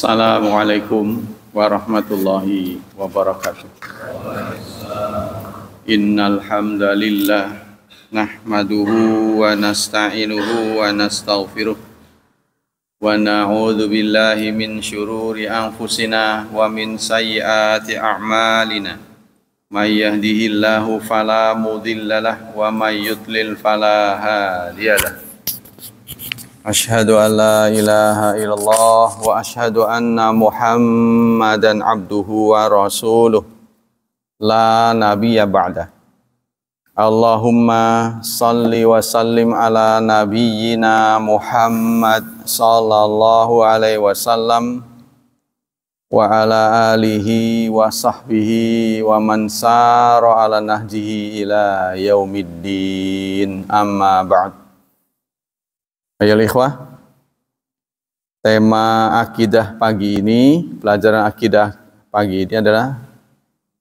Assalamualaikum warahmatullahi wabarakatuh. Innal hamdalillah nahmaduhu wa nasta'inuhu wa nastaghfiruh wa na'udzu billahi min syururi anfusina wa min sayyiati a'malina. May yahdihillahu fala mudhillalah wa may yudlil fala hadiyalah. Asyhadu an la ilaha illallah wa asyhadu anna Muhammadan abduhu wa rasuluh la nabiyya ba'dah. Allahumma salli wa sallim ala nabiyyina Muhammad sallallahu alaihi wasallam wa ala alihi wa sahbihi wa man sara ala nahjihi ila yaumiddin, amma ba'd. Ayo ikhwah, tema akidah pagi ini, pelajaran akidah pagi ini adalah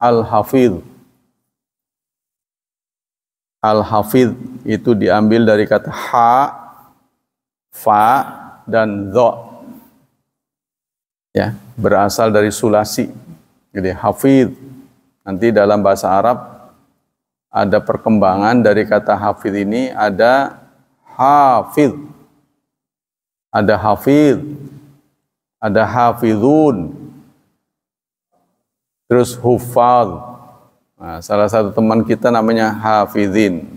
Al-Hafidh. Al-Hafidh itu diambil dari kata ha, fa, dan dha. Ya, berasal dari sulasi. Jadi hafidh. Nanti dalam bahasa Arab ada perkembangan dari kata hafidh ini, ada hafidh. Ada hafidh, ada hafidhun, terus hufadh. Nah, salah satu teman kita namanya hafidhin.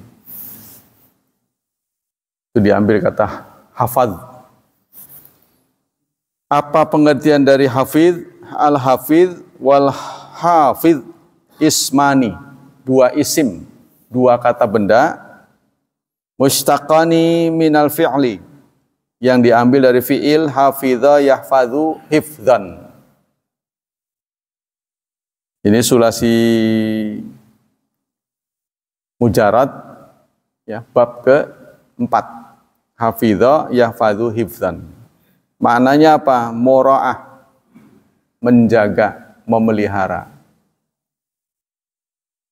Itu diambil kata hafadh. Apa pengertian dari hafidh? Al-hafidh wal hafidh ismani. Dua isim, dua kata benda. Mustaqani minal fi'li. Yang diambil dari fi'il hafidha yahfadhu hifdhan. Ini sulasi mujarad, ya, bab ke-4. Hafidha yahfadhu hifdhan. Maknanya apa? Mura'ah, menjaga, memelihara.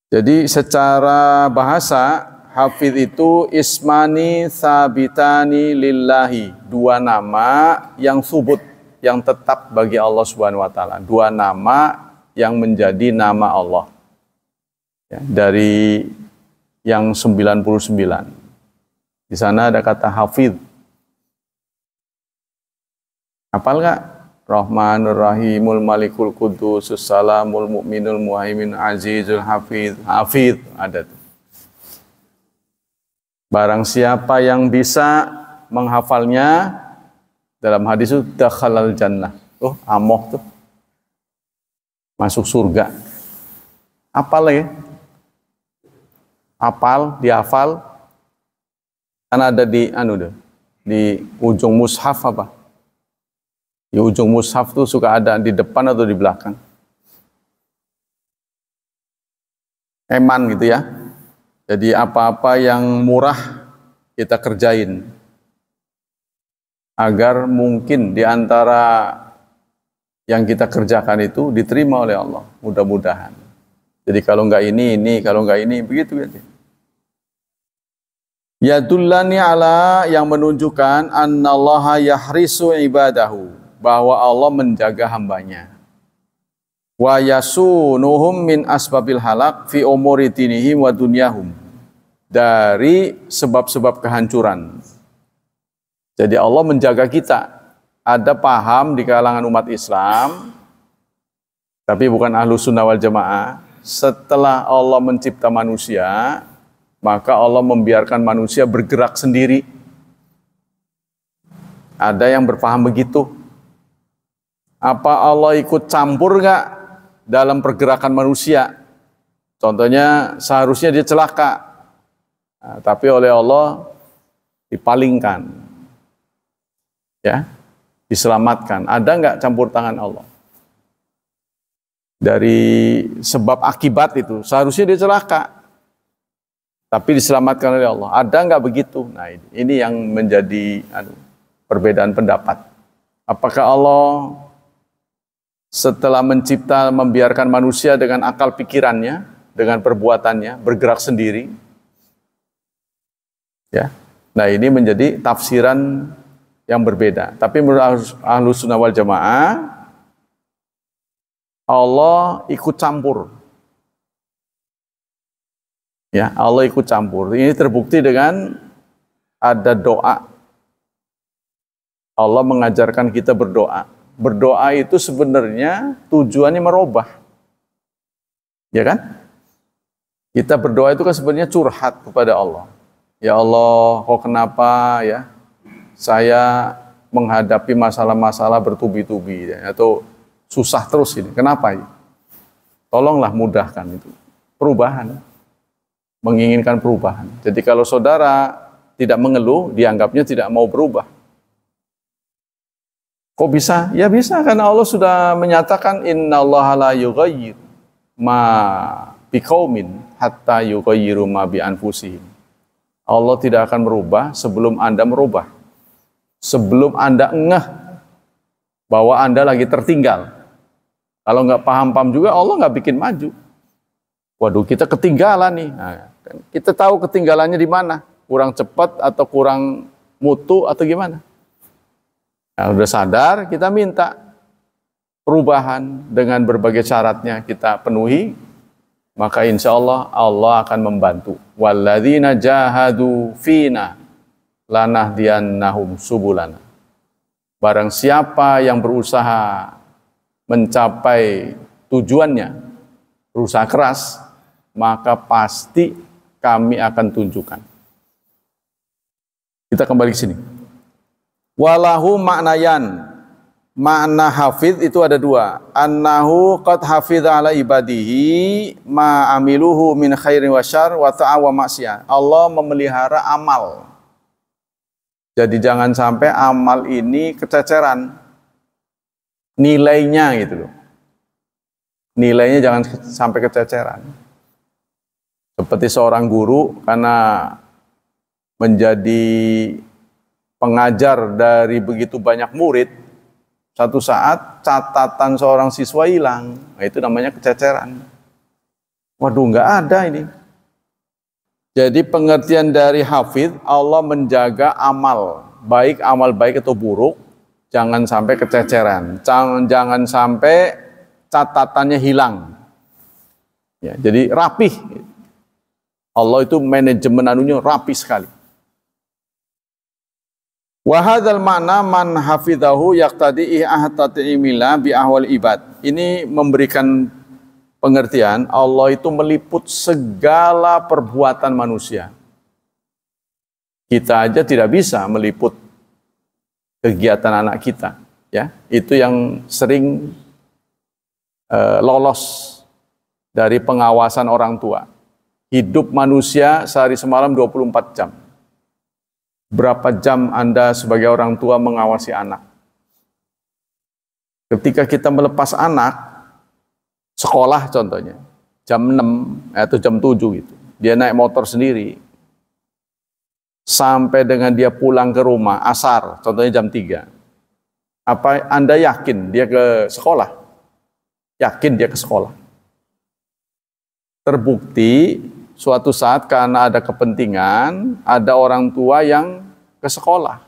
Jadi secara bahasa hafidh itu ismani sabitani lillahi, dua nama yang subut, yang tetap bagi Allah Subhanahu wa taala, dua nama yang menjadi nama Allah. Ya, dari yang 99. Di sana ada kata hafidh. Hafal enggak? Rahmanur Rahimul Malikul Qudusus Salamul Mu'minul Muhaimin Azizul Hafidh. Hafidh ada tuh. Barang siapa yang bisa menghafalnya, dalam hadis itu dakhalal jannah. Oh, amoh tuh. Masuk surga. Apal ya? Apal, dihafal. Kan ada di di ujung mushaf apa? Di ujung mushaf tuh suka ada di depan atau di belakang. Eman gitu ya. Jadi apa-apa yang murah kita kerjain agar mungkin di antara yang kita kerjakan itu diterima oleh Allah, mudah-mudahan. Jadi kalau enggak ini, kalau enggak ini, begitu gitu. Yadullani ala, yang menunjukkan annallaha yahrisu ibadahu, bahwa Allah menjaga hambanya. Wa yasunuhum min asbabil halak fi umuri dinihim wa dunyahum, dari sebab-sebab kehancuran. Jadi Allah menjaga kita. Ada paham di kalangan umat Islam, tapi bukan Ahlus Sunnah wal Jamaah, setelah Allah mencipta manusia, maka Allah membiarkan manusia bergerak sendiri. Ada yang berpaham begitu. Apa Allah ikut campur enggak dalam pergerakan manusia? Contohnya seharusnya dia celaka, nah, tapi oleh Allah dipalingkan, ya, diselamatkan. Ada enggak campur tangan Allah? Dari sebab akibat itu, seharusnya dia celaka, tapi diselamatkan oleh Allah. Ada enggak begitu? Nah, ini yang menjadi perbedaan pendapat. Apakah Allah setelah mencipta, membiarkan manusia dengan akal pikirannya, dengan perbuatannya, bergerak sendiri? Ya. Nah, ini menjadi tafsiran yang berbeda. Tapi menurut Ahlus Sunnah wal Jamaah, Allah ikut campur. Ya, Allah ikut campur. Ini terbukti dengan ada doa. Allah mengajarkan kita berdoa. Berdoa itu sebenarnya tujuannya merubah. Ya kan? Kita berdoa itu kan sebenarnya curhat kepada Allah. Ya Allah, kok kenapa ya saya menghadapi masalah-masalah bertubi-tubi ya, atau susah terus ini. Kenapa ini? Tolonglah mudahkan itu. Perubahan. Menginginkan perubahan. Jadi kalau saudara tidak mengeluh, dianggapnya tidak mau berubah. Kok bisa? Ya bisa, karena Allah sudah menyatakan innallaha la yughayyir ma biqaumin hatta yughayyiru ma bi anfusihim. Allah tidak akan merubah sebelum Anda merubah. Sebelum Anda ngeh bahwa Anda lagi tertinggal. Kalau nggak paham-paham juga, Allah nggak bikin maju. Waduh, kita ketinggalan nih. Nah, kita tahu ketinggalannya di mana. Kurang cepat atau kurang mutu atau gimana. Nah, udah sadar, kita minta perubahan dengan berbagai syaratnya kita penuhi, maka insya Allah Allah akan membantu. Walladzina jahadu fina lanahdiyannahum subulana. Barang siapa yang berusaha mencapai tujuannya, berusaha keras, maka pasti kami akan tunjukkan. Kita kembali ke sini. Walahu maknayan. Makna hafidh itu ada dua. Annahu qad hafidha ala ibadihi ma amiluhu min khairin wa syarr wa ta'a wa maksiyah. Allah memelihara amal. Jadi jangan sampai amal ini kececeran. Nilainya gitu loh. Nilainya jangan sampai kececeran. Seperti seorang guru karena menjadi pengajar dari begitu banyak murid, satu saat catatan seorang siswa hilang. Nah, itu namanya kececeran. Waduh, nggak ada ini. Jadi pengertian dari hafidh, Allah menjaga amal, baik amal baik atau buruk, jangan sampai kececeran, jangan sampai catatannya hilang. Ya, jadi rapih. Allah itu manajemen anunya rapih sekali. Wa hadzal makna man hafidhahu yaqtadi ihtata'imila bi ahwal ibad. Ini memberikan pengertian Allah itu meliput segala perbuatan manusia. Kita aja tidak bisa meliput kegiatan anak kita, ya. Itu yang sering lolos dari pengawasan orang tua. Hidup manusia sehari semalam 24 jam. Berapa jam Anda sebagai orang tua mengawasi anak? Ketika kita melepas anak, sekolah contohnya, jam 6 atau jam 7 gitu. Dia naik motor sendiri. Sampai dengan dia pulang ke rumah, asar, contohnya jam 3. Apa Anda yakin dia ke sekolah? Yakin dia ke sekolah? Terbukti suatu saat karena ada kepentingan, ada orang tua yang ke sekolah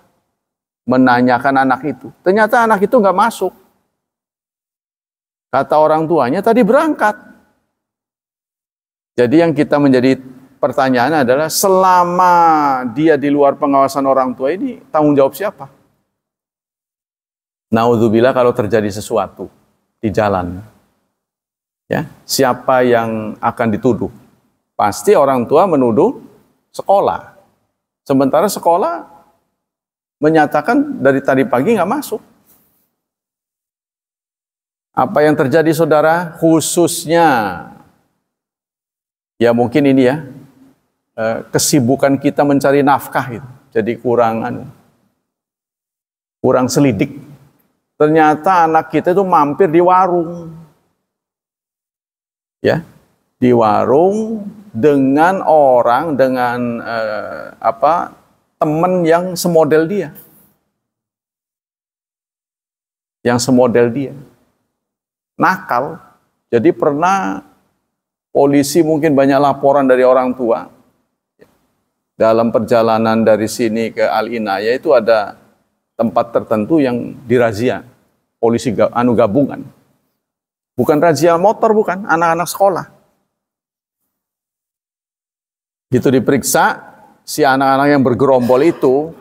menanyakan anak itu. Ternyata anak itu nggak masuk. Kata orang tuanya tadi berangkat. Jadi yang kita menjadi pertanyaan adalah selama dia di luar pengawasan orang tua ini tanggung jawab siapa? Naudzubillah kalau terjadi sesuatu di jalan. Ya, siapa yang akan dituduh? Pasti orang tua menuduh sekolah. Sementara sekolah menyatakan dari tadi pagi nggak masuk. Apa yang terjadi saudara? Khususnya, ya mungkin ini ya, kesibukan kita mencari nafkah itu. Jadi kurang selidik. Ternyata anak kita itu mampir di warung. Ya, di warung dengan orang, dengan teman yang semodel dia. Yang semodel dia. Nakal. Jadi pernah polisi mungkin banyak laporan dari orang tua. Dalam perjalanan dari sini ke Al-Inayah itu ada tempat tertentu yang dirazia. Polisi gabungan. Bukan razia motor, bukan, anak-anak sekolah. Gitu diperiksa, si anak-anak yang bergerombol itu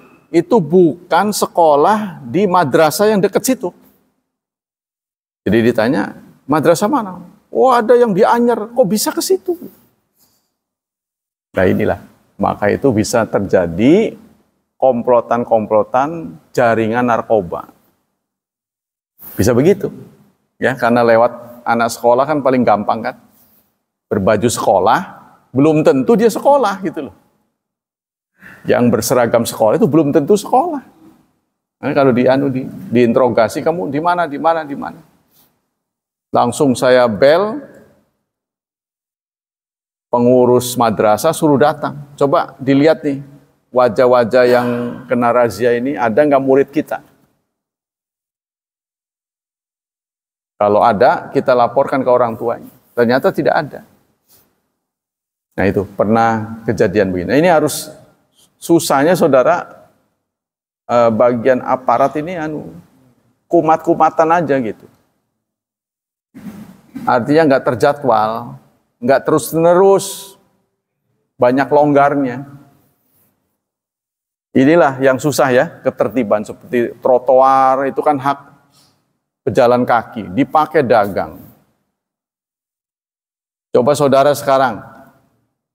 bukan sekolah di madrasah yang dekat situ. Jadi ditanya, madrasah mana? Oh, ada yang di Anyer, kok bisa ke situ? Nah inilah, maka itu bisa terjadi komplotan-komplotan jaringan narkoba. Bisa begitu. Ya, karena lewat anak sekolah kan paling gampang kan. Berbaju sekolah, belum tentu dia sekolah gitu loh. Yang berseragam sekolah itu belum tentu sekolah. Nah, kalau diinterogasi, kamu di mana, di mana, di mana? Langsung saya bel, pengurus madrasah suruh datang. Coba dilihat nih, wajah-wajah yang kena razia ini, ada nggak murid kita? Kalau ada, kita laporkan ke orang tuanya. Ternyata tidak ada. Nah itu, pernah kejadian begini. Nah, ini harus, susahnya saudara, bagian aparat ini kumat-kumatan aja gitu. Artinya nggak terjadwal, nggak terus-menerus, banyak longgarnya. Inilah yang susah ya, ketertiban. Seperti trotoar, itu kan hak pejalan kaki, dipakai dagang. Coba saudara sekarang,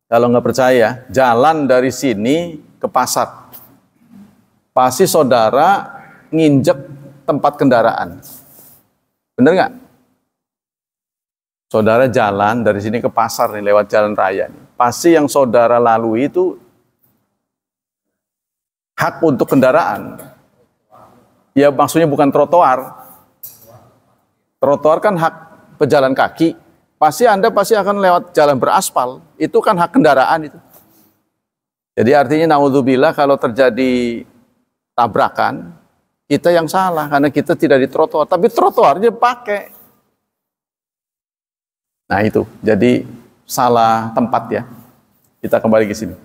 kalau nggak percaya, jalan dari sini ke pasar. Pasti saudara nginjek tempat kendaraan. Bener nggak? Saudara jalan dari sini ke pasar nih, lewat jalan raya nih. Pasti yang saudara lalui itu hak untuk kendaraan. Ya maksudnya bukan trotoar. Trotoar kan hak pejalan kaki. Anda pasti akan lewat jalan beraspal. Itu kan hak kendaraan itu. Jadi artinya naudzubillah kalau terjadi tabrakan, kita yang salah karena kita tidak di trotoar. Tapi trotoarnya pakai. Nah itu, jadi salah tempat ya. Kita kembali ke sini.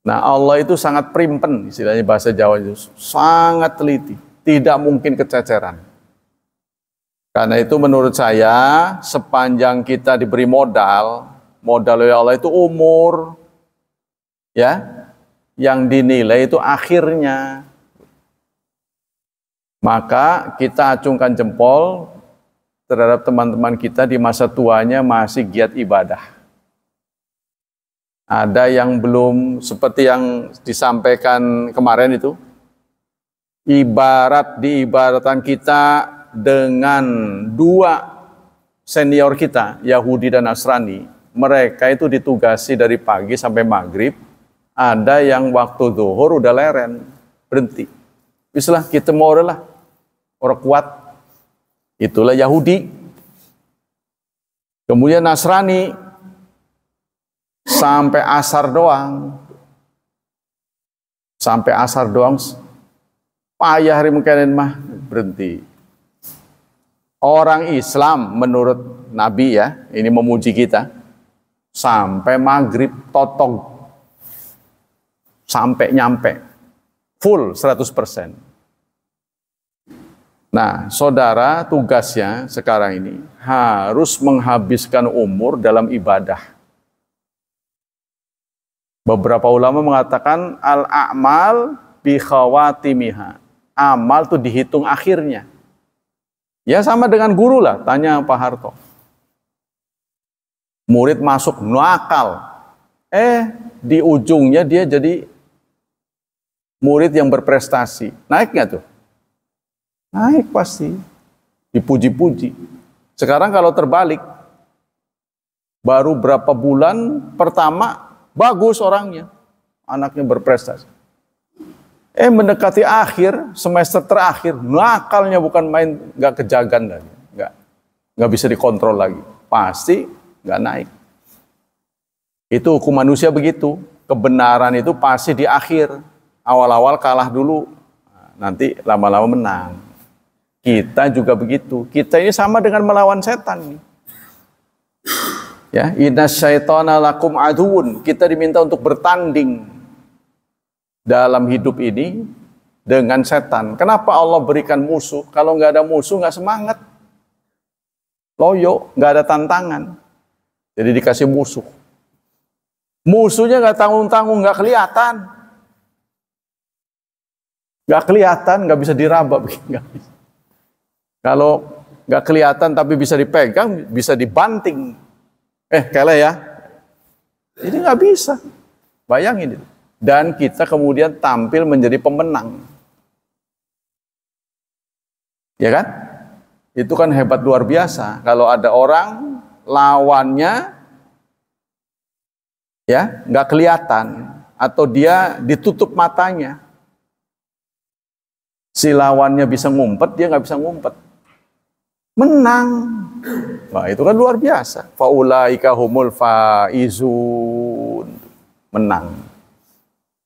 Nah Allah itu sangat primpen, istilahnya bahasa Jawa itu. Sangat teliti. Tidak mungkin kececeran. Karena itu menurut saya, sepanjang kita diberi modal oleh Allah itu umur, ya, yang dinilai itu akhirnya. Maka kita acungkan jempol terhadap teman-teman kita di masa tuanya masih giat ibadah. Ada yang belum, seperti yang disampaikan kemarin itu, diibaratkan kita dengan dua senior kita, Yahudi dan Nasrani. Mereka itu ditugasi dari pagi sampai maghrib. Ada yang waktu zuhur udah leren, berhenti. Bismillah, kita mau lah, orang kuat. Itulah Yahudi. Kemudian Nasrani sampai asar doang. Sampai asar doang. Payah hari mungkin mah berhenti. Orang Islam menurut Nabi ya, ini memuji kita, sampai maghrib totong. Sampai nyampe. Full 100%. Nah, saudara tugasnya sekarang ini harus menghabiskan umur dalam ibadah. Beberapa ulama mengatakan al-a'mal bi khawatimiha. Amal itu dihitung akhirnya. Ya sama dengan guru lah, tanya Pak Harto. Murid masuk nakal. Di ujungnya dia jadi murid yang berprestasi. Naik nggak tuh? Naik pasti, dipuji-puji. Sekarang kalau terbalik, baru berapa bulan pertama, bagus orangnya, anaknya berprestasi. Mendekati akhir, semester terakhir, nakalnya bukan main, nggak kejagan lagi, nggak bisa dikontrol lagi, pasti nggak naik. Itu hukum manusia begitu, kebenaran itu pasti di akhir, awal-awal kalah dulu, nanti lama-lama menang. Kita juga begitu. Kita ini sama dengan melawan setan. Ya, inna syaitana lakum aduun. Kita diminta untuk bertanding dalam hidup ini dengan setan. Kenapa Allah berikan musuh? Kalau nggak ada musuh, nggak semangat. loyo, nggak ada tantangan. Jadi dikasih musuh. Musuhnya nggak tanggung-tanggung, nggak kelihatan. Nggak kelihatan, nggak bisa diraba. Nggak bisa. Kalau nggak kelihatan tapi bisa dipegang, bisa dibanting. Kele ya. Jadi nggak bisa. Bayangin itu. Dan kita kemudian tampil menjadi pemenang. Ya kan? Itu kan hebat luar biasa. Kalau ada orang lawannya ya nggak kelihatan atau dia ditutup matanya, si lawannya bisa ngumpet, dia nggak bisa ngumpet, menang. Nah itu kan luar biasa. Faulaika humul faizun, menang.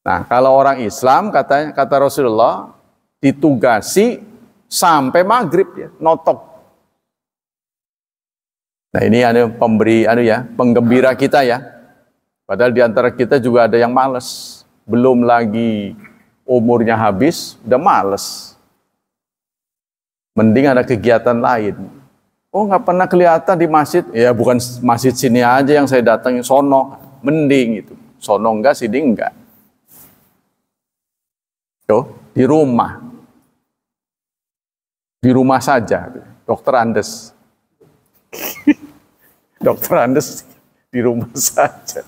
Nah kalau orang Islam kata Rasulullah ditugasi sampai maghrib ya, notok. Nah ini ada penggembira kita ya. Padahal di antara kita juga ada yang males. Belum lagi umurnya habis, udah males. Mending ada kegiatan lain. Oh nggak pernah kelihatan di masjid. Ya bukan masjid sini aja yang saya datangin, sono. Mending itu. Sono enggak, sini enggak. Tuh, di rumah. Di rumah saja. Dokter Andes. Dokter Andes di rumah saja.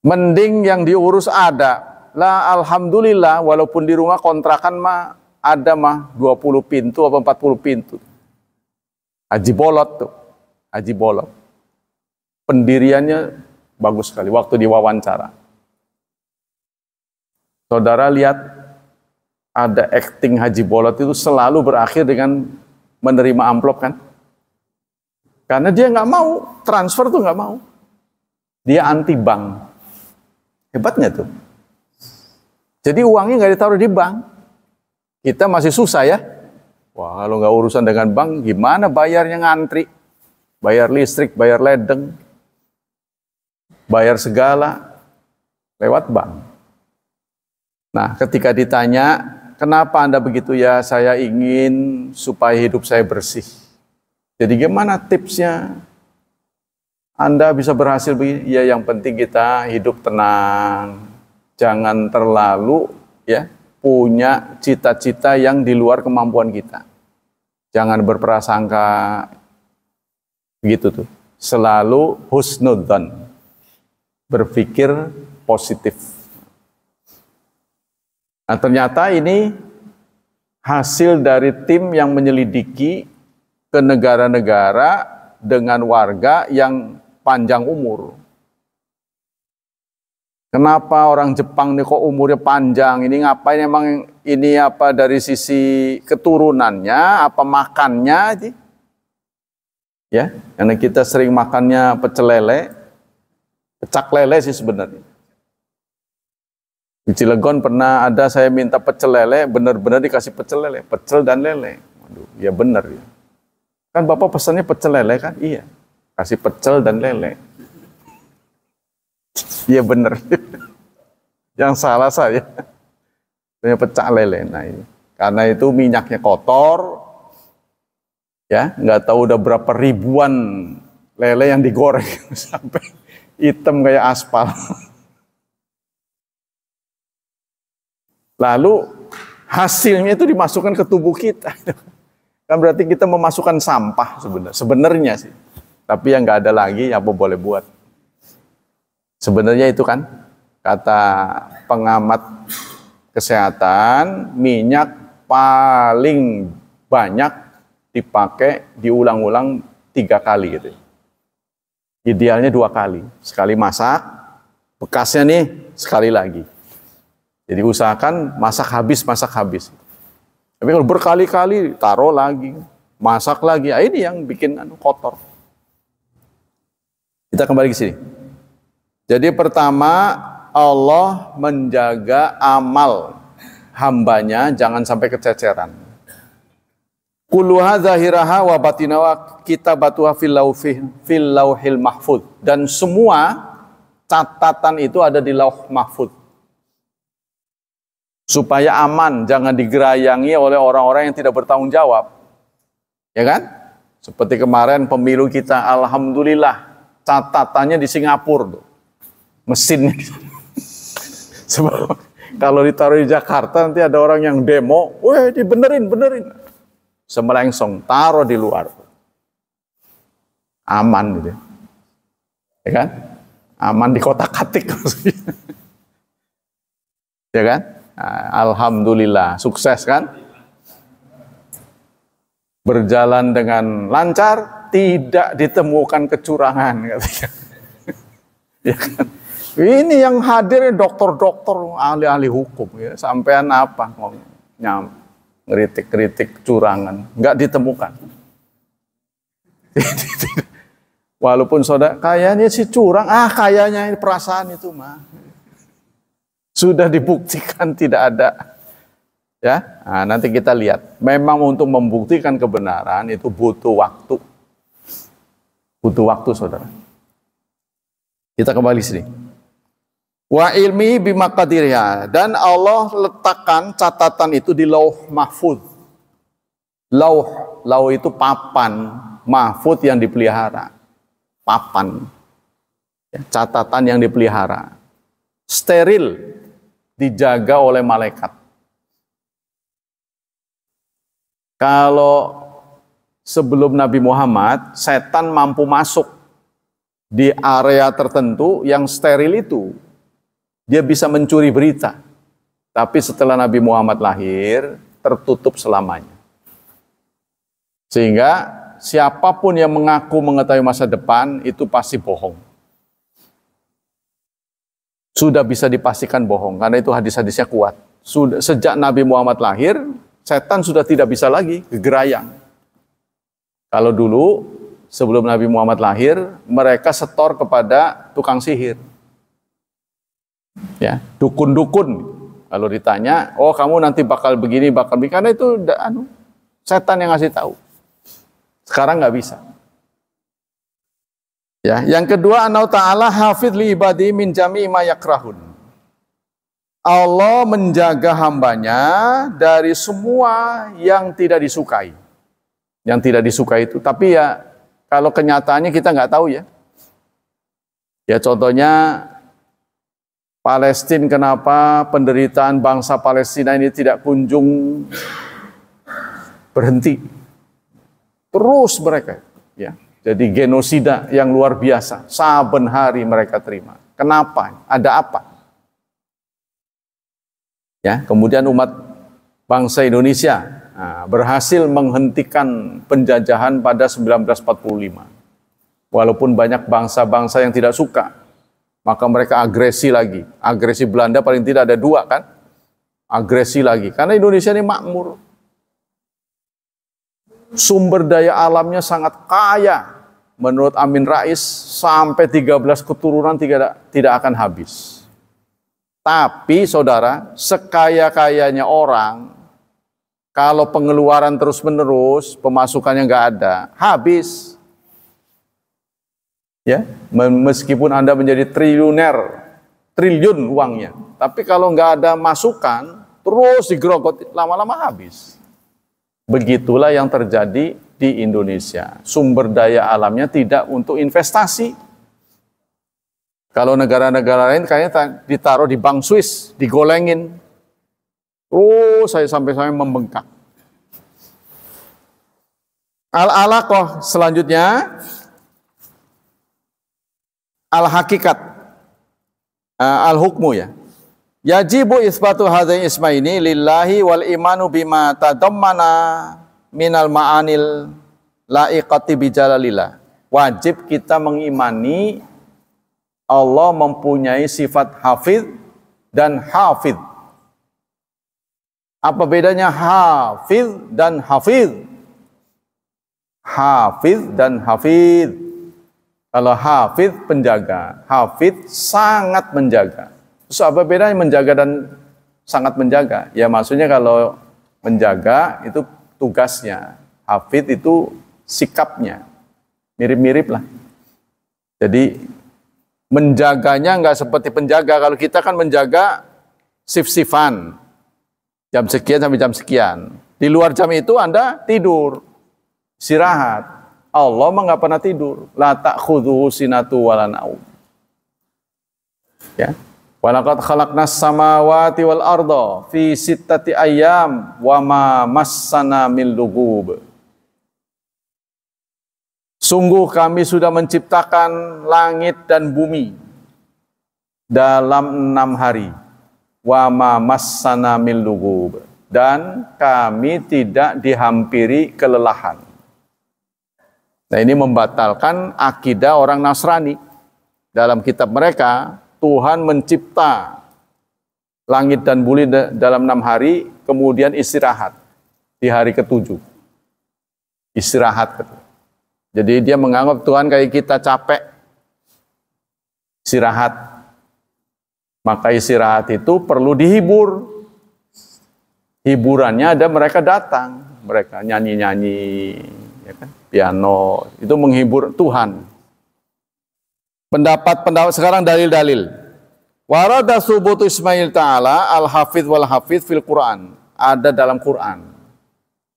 Mending yang diurus ada. Lah alhamdulillah walaupun di rumah kontrakan mah ada mah 20 pintu atau 40 pintu. Haji Bolot tuh. Haji Bolot. Pendiriannya bagus sekali waktu diwawancara. Saudara lihat ada acting Haji Bolot itu selalu berakhir dengan menerima amplop kan? Karena dia nggak mau transfer tuh nggak mau. Dia anti bank. Hebatnya tuh. Jadi uangnya nggak ditaruh di bank. Kita masih susah ya. Wah kalau nggak urusan dengan bank gimana bayarnya, ngantri. Bayar listrik, bayar ledeng. Bayar segala lewat bank. Nah, ketika ditanya, kenapa Anda begitu ya? Saya ingin supaya hidup saya bersih. Jadi gimana tipsnya? Anda bisa berhasil begini? Ya, yang penting kita hidup tenang. Jangan terlalu ya punya cita-cita yang di luar kemampuan kita. Jangan berprasangka begitu tuh. Selalu husnudzan. Berpikir positif. Nah ternyata ini hasil dari tim yang menyelidiki ke negara-negara dengan warga yang panjang umur. Kenapa orang Jepang nih kok umurnya panjang? Ini ngapain emang ini apa dari sisi keturunannya, apa makannya aja? Ya, karena kita sering makannya pecel lele, pecak lele sih sebenarnya. Di Cilegon pernah ada saya minta pecel lele, benar-benar dikasih pecel lele, pecel dan lele. Waduh, ya benar ya. Kan Bapak pesannya pecel lele kan? Iya. Kasih pecel dan lele. Iya benar. Yang salah saya. Punya pecel lele. Nah, ini. Karena itu minyaknya kotor. Ya, nggak tahu udah berapa ribuan lele yang digoreng sampai hitam kayak aspal. Lalu hasilnya itu dimasukkan ke tubuh kita. Kan berarti kita memasukkan sampah sebenarnya sih. Tapi yang nggak ada lagi, apa boleh buat. Sebenarnya itu kan, kata pengamat kesehatan, minyak paling banyak dipakai diulang-ulang 3 kali gitu. Idealnya 2 kali. Sekali masak, bekasnya nih sekali lagi. Jadi usahakan masak habis. Tapi kalau berkali-kali taruh lagi, masak lagi, ini yang bikin kotor. Kita kembali ke sini. Jadi pertama Allah menjaga amal hambanya jangan sampai kececeran. Kulluha zahiraha wa batinaha kitabatuha fil lauhil mahfud. Dan semua catatan itu ada di lauh mahfud. Supaya aman, jangan digerayangi oleh orang-orang yang tidak bertanggung jawab. Ya kan? Seperti kemarin pemilu kita, alhamdulillah catatannya di Singapura tuh. Mesinnya. Sebab kalau ditaruh di Jakarta nanti ada orang yang demo, weh dibenerin. Semelengsong, taruh di luar. Aman gitu. Ya kan? Aman di kotak-katik. Ya kan? Nah, alhamdulillah, sukses kan? Berjalan dengan lancar, tidak ditemukan kecurangan. Ya kan? Ini yang hadir dokter-dokter, ahli-ahli hukum, ya. Sampean apa ngeritik-kritik curangan, nggak ditemukan. Walaupun saudara kayaknya si curang, kayaknya ini perasaan itu mah sudah dibuktikan tidak ada. Ya, nah, nanti kita lihat. Memang untuk membuktikan kebenaran itu butuh waktu, saudara. Kita kembali sini. Wa ilmi bimaqadiriha, dan Allah letakkan catatan itu di lauh mahfuz. Lauh itu papan, mahfuz yang dipelihara. Papan. Ya, catatan yang dipelihara. Steril, dijaga oleh malaikat. Kalau sebelum Nabi Muhammad, setan mampu masuk di area tertentu yang steril itu. Dia bisa mencuri berita. Tapi setelah Nabi Muhammad lahir, tertutup selamanya. Sehingga siapapun yang mengaku mengetahui masa depan, itu pasti bohong. Sudah bisa dipastikan bohong, karena itu hadis-hadisnya kuat. Sejak Nabi Muhammad lahir, setan sudah tidak bisa lagi gerayang. Kalau dulu, sebelum Nabi Muhammad lahir, mereka setor kepada tukang sihir. Ya, dukun-dukun. Kalau ditanya, oh kamu nanti bakal begini, karena itu setan yang ngasih tahu. Sekarang nggak bisa. Ya, yang kedua, Allah Ta'ala hafidh li ibadi min jami'i ma yakrahun. Allah menjaga hambanya dari semua yang tidak disukai. Yang tidak disukai itu, tapi ya kalau kenyataannya kita nggak tahu ya. Ya contohnya Palestina, kenapa penderitaan bangsa Palestina ini tidak kunjung berhenti? Terus mereka, ya, jadi genosida yang luar biasa. Saben hari mereka terima. Kenapa? Ada apa? Ya, kemudian umat bangsa Indonesia berhasil menghentikan penjajahan pada 1945. Walaupun banyak bangsa-bangsa yang tidak suka. Maka mereka agresi lagi. Agresi Belanda paling tidak ada 2 kan? Agresi lagi. Karena Indonesia ini makmur. Sumber daya alamnya sangat kaya. Menurut Amin Rais, sampai 13 keturunan tidak akan habis. Tapi saudara, sekaya-kayanya orang, kalau pengeluaran terus-menerus, pemasukannya nggak ada, habis. Ya, meskipun Anda menjadi triliun uangnya, tapi kalau nggak ada masukan, terus digerogoti, lama-lama habis. Begitulah yang terjadi di Indonesia. Sumber daya alamnya tidak untuk investasi. Kalau negara-negara lain kayaknya ditaruh di bank Swiss, digolengin. Saya sampai membengkak. Al-alaqah selanjutnya. Al-hakikat, al-hukmu ya. Yajibu isbatu hadain ismaini lillahi wal imanu bima tadammana minal ma'anil la'iqati bijalalillah. Wajib kita mengimani Allah mempunyai sifat hafidh dan hafidh. Apa bedanya hafidh dan hafidh? Hafidh dan hafidh. Kalau hafidh penjaga, hafidh sangat menjaga. Terus apa bedanya menjaga dan sangat menjaga? Ya maksudnya kalau menjaga itu tugasnya, hafidh itu sikapnya. Mirip-mirip lah. Jadi menjaganya nggak seperti penjaga. Kalau kita kan menjaga shift-shiftan. Jam sekian sampai jam sekian. Di luar jam itu Anda tidur, istirahat. Allah mah nggak pernah tidur. La ta'khudhuhu sinatu wala naum. Ya. Walaqad khalaqnas samawati wal arda fi sittati ayyam wa ma massana min lughub. Sungguh kami sudah menciptakan langit dan bumi dalam 6 hari. Wa ma massana min lughub. Dan kami tidak dihampiri kelelahan. Nah, ini membatalkan akidah orang Nasrani. Dalam kitab mereka, Tuhan mencipta langit dan bumi dalam 6 hari, kemudian istirahat di hari ke-7. Istirahat. Jadi dia menganggap Tuhan kayak kita capek. Istirahat. Maka istirahat itu perlu dihibur. Hiburannya ada mereka datang. Mereka nyanyi-nyanyi. Ya kan? Piano, itu menghibur Tuhan. Pendapat sekarang dalil-dalil. Warada subutu Ismail ta'ala al-hafidh wal-hafidh fil Quran. Ada dalam Quran.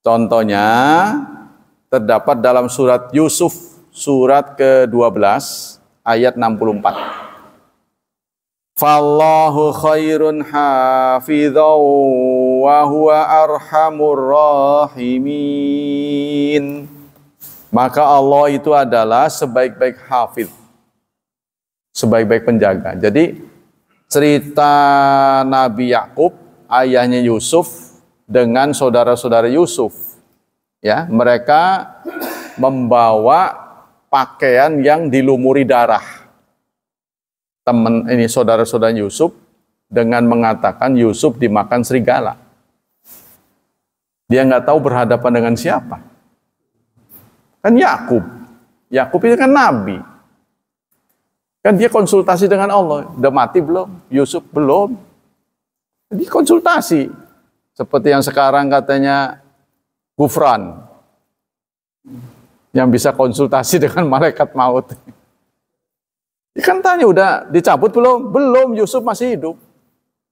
Contohnya, terdapat dalam surat Yusuf, surat ke-12, ayat 64. Fallahu khairun hafidhaw wa huwa arhamur rahimin. Maka Allah itu adalah sebaik-baik hafidh, sebaik-baik penjaga. Jadi cerita Nabi Yakub, ayahnya Yusuf dengan saudara-saudara Yusuf, ya, mereka membawa pakaian yang dilumuri darah. Teman ini saudara-saudara Yusuf dengan mengatakan Yusuf dimakan serigala. Dia nggak tahu berhadapan dengan siapa. Kan Yakub. Yakub itu kan nabi. Kan dia konsultasi dengan Allah. Udah mati belum? Yusuf belum. Jadi konsultasi. Seperti yang sekarang katanya Gufran. Yang bisa konsultasi dengan malaikat maut. Dia kan tanya, udah dicabut belum? Belum, Yusuf masih hidup.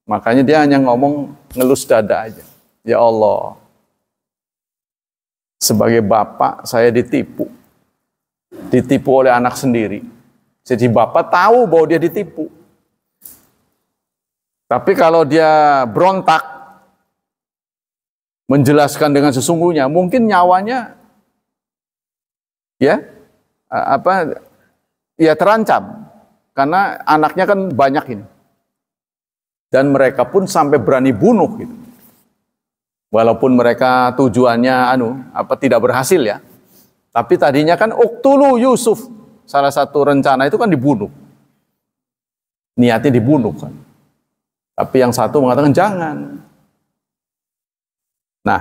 Makanya dia hanya ngomong ngelus dada aja. Ya Allah, sebagai bapak saya ditipu. Ditipu oleh anak sendiri. Jadi bapak tahu bahwa dia ditipu. Tapi kalau dia berontak, menjelaskan dengan sesungguhnya, mungkin nyawanya ya terancam. Karena anaknya kan banyak ini. Dan mereka pun sampai berani bunuh gitu. Walaupun mereka tujuannya tidak berhasil ya. Tapi tadinya kan uqtulu Yusuf. Salah satu rencana itu kan dibunuh. Niatnya dibunuh kan. Tapi yang satu mengatakan jangan. Nah,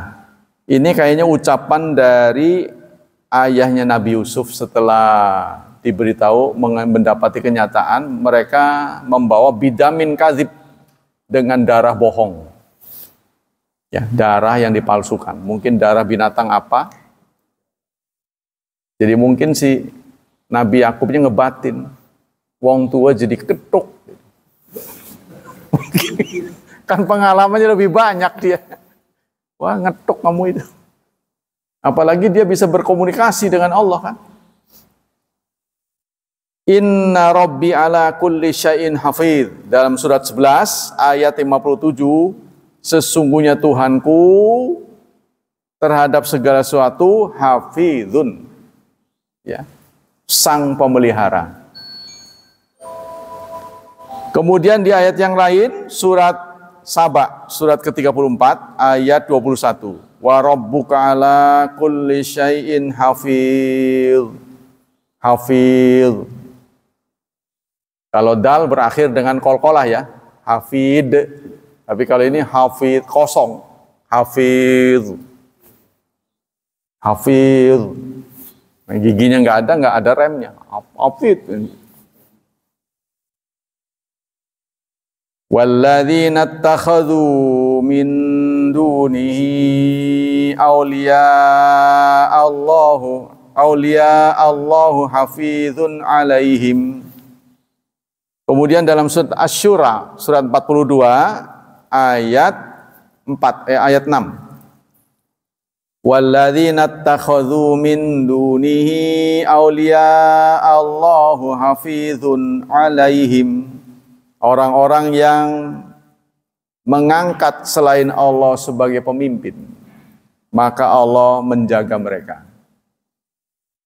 ini kayaknya ucapan dari ayahnya Nabi Yusuf setelah diberitahu mendapati kenyataan mereka membawa bidamin kadzib dengan darah bohong. Ya, darah yang dipalsukan. Mungkin darah binatang apa. Jadi mungkin si Nabi Yakubnya ngebatin. Wong tua jadi ketuk. Kan pengalamannya lebih banyak dia. Wah, ngetuk kamu itu. Apalagi dia bisa berkomunikasi dengan Allah kan. Inna Rabbi ala kulli syai'in hafidh. Dalam surat 11 ayat 57, sesungguhnya Tuhanku terhadap segala sesuatu hafidhun. Ya, sang pemelihara. Kemudian di ayat yang lain surat Saba, surat ke-34 ayat 21. Wa rabbuka ala kulli syai'in hafidh. Hafidh. Kalau dal berakhir dengan kolkolah ya, hafid. Tapi kalau ini hafid kosong, hafid, hafid. Nah, giginya nggak ada remnya, hafid. Walladzina ittakhadhu min dunihi awliya Allahu hafizun alaihim. Kemudian dalam surat Asy-Syura, surat 42 ayat 6. Walladzina ittakhadhu min dunihi awliya Allahu hafizun alaihim. Orang-orang yang mengangkat selain Allah sebagai pemimpin, maka Allah menjaga mereka.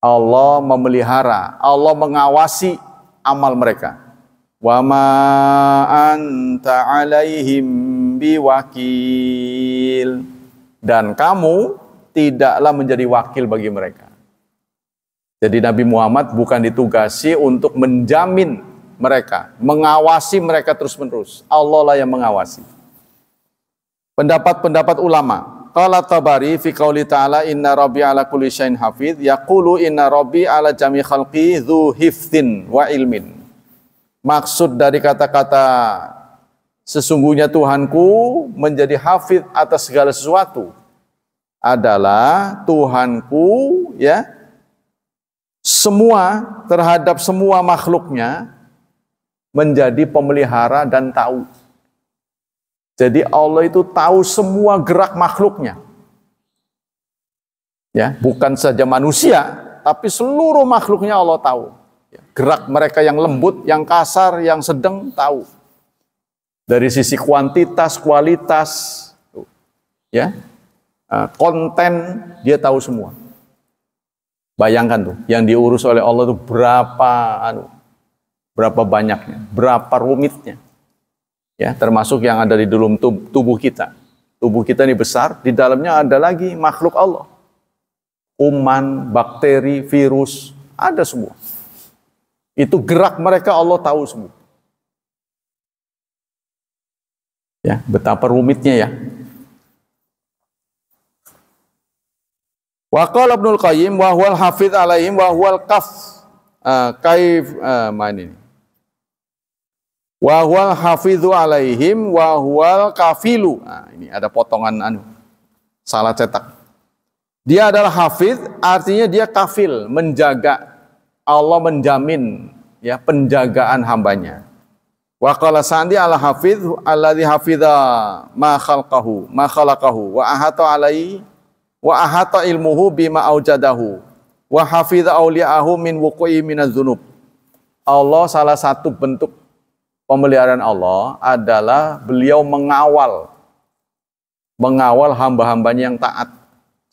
Allah memelihara, Allah mengawasi amal mereka. Wa ma anta alaihim biwakil. Dan kamu tidaklah menjadi wakil bagi mereka. Jadi Nabi Muhammad bukan ditugasi untuk menjamin mereka, mengawasi mereka terus-menerus. Allah lah yang mengawasi. Pendapat-pendapat ulama. Qala Tabari fi qauli ta'ala inna rabbi ala kulli syai'in hafidh yaqulu inna rabbi ala jami khalqi dzu hifdhin wa ilmin. Maksud dari kata-kata sesungguhnya Tuhanku menjadi hafidh atas segala sesuatu adalah Tuhanku ya semua terhadap semua makhluknya menjadi pemelihara dan tahu. Jadi Allah itu tahu semua gerak makhluknya. Ya, bukan saja manusia, tapi seluruh makhluknya Allah tahu. Gerak mereka yang lembut, yang kasar, yang sedang tahu. Dari sisi kuantitas, kualitas, ya, konten dia tahu semua. Bayangkan tuh, yang diurus oleh Allah itu berapa banyaknya, berapa rumitnya. Ya, termasuk yang ada di dalam tubuh kita. Tubuh kita ini besar, di dalamnya ada lagi makhluk Allah. Kuman, bakteri, virus, ada semua. Itu gerak mereka Allah tahu semua. Ya, betapa rumitnya ya. Wa qala Ibnul Qayyim wa huwal hafidz alaihim wa huwal ini. Wa huwal hafidzu alaihim wa huwal kafilu. Nah, ini ada potongan salah cetak. Dia adalah hafidz, artinya dia kafil, menjaga. Allah menjamin ya penjagaan hambanya. Wa qala Sa'di ala hafidz alladzi hafidza ma khalaqahu wa ahata alaihi wa ahata ilmuhu bima aujadahu wa hafidza auliya'ahu min wuqu'i minadz dzunub. Allah salah satu bentuk pemeliharaan Allah adalah beliau mengawal hamba-hambanya yang taat.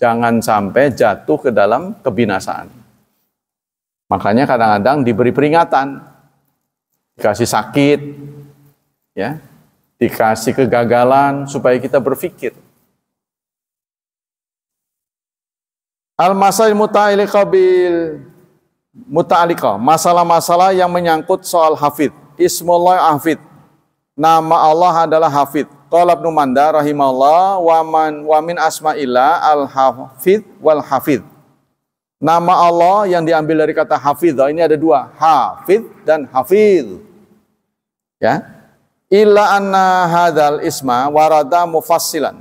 Jangan sampai jatuh ke dalam kebinasaan. Makanya kadang-kadang diberi peringatan, dikasih sakit, ya, dikasih kegagalan supaya kita berpikir. Al-masail muta'alliqah, masalah-masalah yang menyangkut soal hafidz. Ismullah hafidz, nama Allah adalah hafidz. Qala Ibnu Manda rahimahullah wa min asma'illah al-hafidz wal hafidz. Nama Allah yang diambil dari kata hafidz ini ada dua, hafidz dan hafidz. Ya. Illa anna hadzal isma warada mufassilan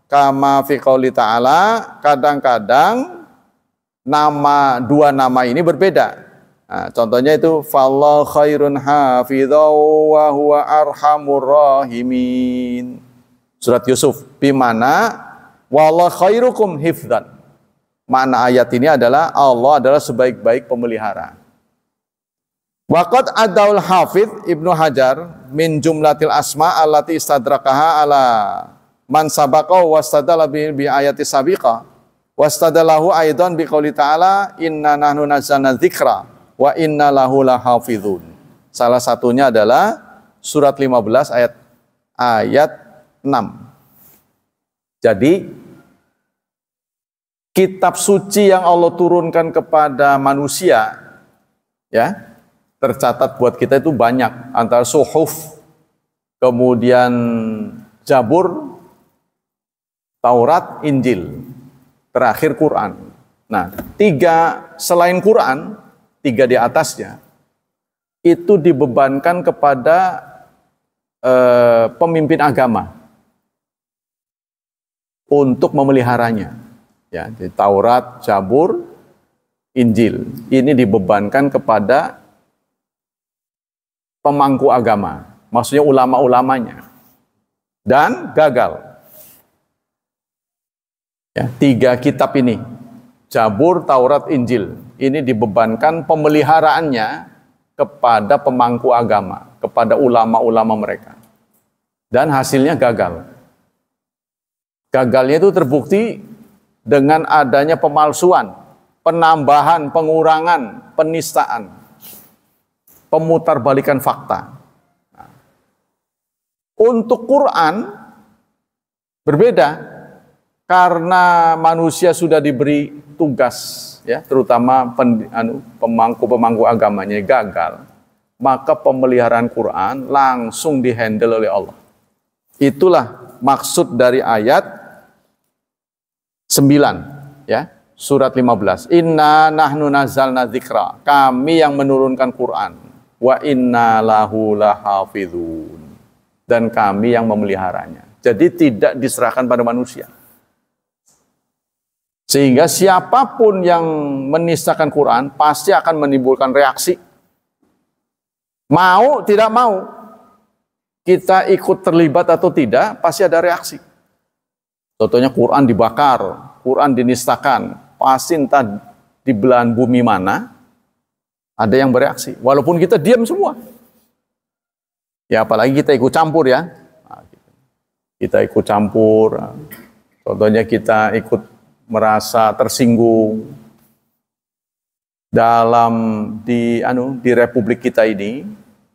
kama fi qouli ta'ala, kadang-kadang dua nama ini berbeda. Nah, contohnya itu fallahu khairun hafidzaw wa huwa arhamur rahimin. Surat Yusuf, bimana wallahu khairukum hifdzan. Makna ayat ini adalah Allah adalah sebaik-baik pemelihara. Waqad adaul hafidz Ibnu Hajar min jumlatil asma allati istadrakaha ala man sabaqa wastadala bi ayati sabiqah wastadalahu aidan bi qouli ta'ala inna nahnu nazzalna dzikra wa inna lahu lahafizun. Salah satunya adalah surat 15 ayat 6. Jadi kitab suci yang Allah turunkan kepada manusia ya, tercatat buat kita itu banyak, antara suhuf, kemudian Zabur, Taurat, Injil, terakhir Quran. Nah, selain Quran, 3 di atasnya itu dibebankan kepada pemimpin agama untuk memeliharanya. Ya, di Taurat, Zabur, Injil ini dibebankan kepada pemangku agama, maksudnya ulama-ulamanya, dan gagal. Ya, 3 kitab ini, Zabur, Taurat, Injil, ini dibebankan pemeliharaannya kepada pemangku agama, kepada ulama-ulama mereka. Dan hasilnya gagal. Gagalnya itu terbukti dengan adanya pemalsuan, penambahan, pengurangan, penistaan, pemutarbalikan fakta. Nah, untuk Quran berbeda karena manusia sudah diberi tugas, ya, terutama pemangku-pemangku agamanya gagal, maka pemeliharaan Quran langsung dihandle oleh Allah. Itulah maksud dari ayat 9, ya, surat 15. Inna nahnu nazzalna dzikra. Kami yang menurunkan Quran. Wa inna lahu lahafizun. Dan kami yang memeliharanya. Jadi tidak diserahkan pada manusia. Sehingga siapapun yang menistakan Quran pasti akan menimbulkan reaksi. Mau, tidak mau. Kita ikut terlibat atau tidak, pasti ada reaksi. Contohnya Quran dibakar, Quran dinistakan. Pasti entah di belahan bumi mana, ada yang bereaksi. Walaupun kita diam semua. Ya apalagi kita ikut campur ya. Kita ikut campur. Contohnya kita ikut merasa tersinggung di republik kita ini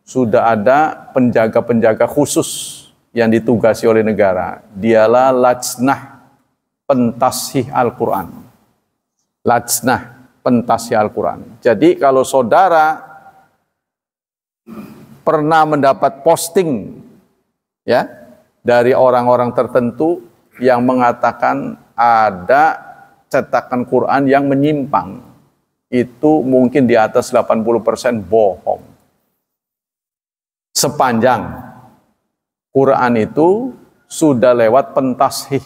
sudah ada penjaga-penjaga khusus yang ditugasi oleh negara. Dialah lajnah pentasih Al-Quran. Lajnah pentasih Al-Quran. Jadi kalau saudara pernah mendapat posting ya dari orang-orang tertentu yang mengatakan ada cetakan Quran yang menyimpang, itu mungkin di atas 80% bohong. Sepanjang Quran itu sudah lewat pentashih.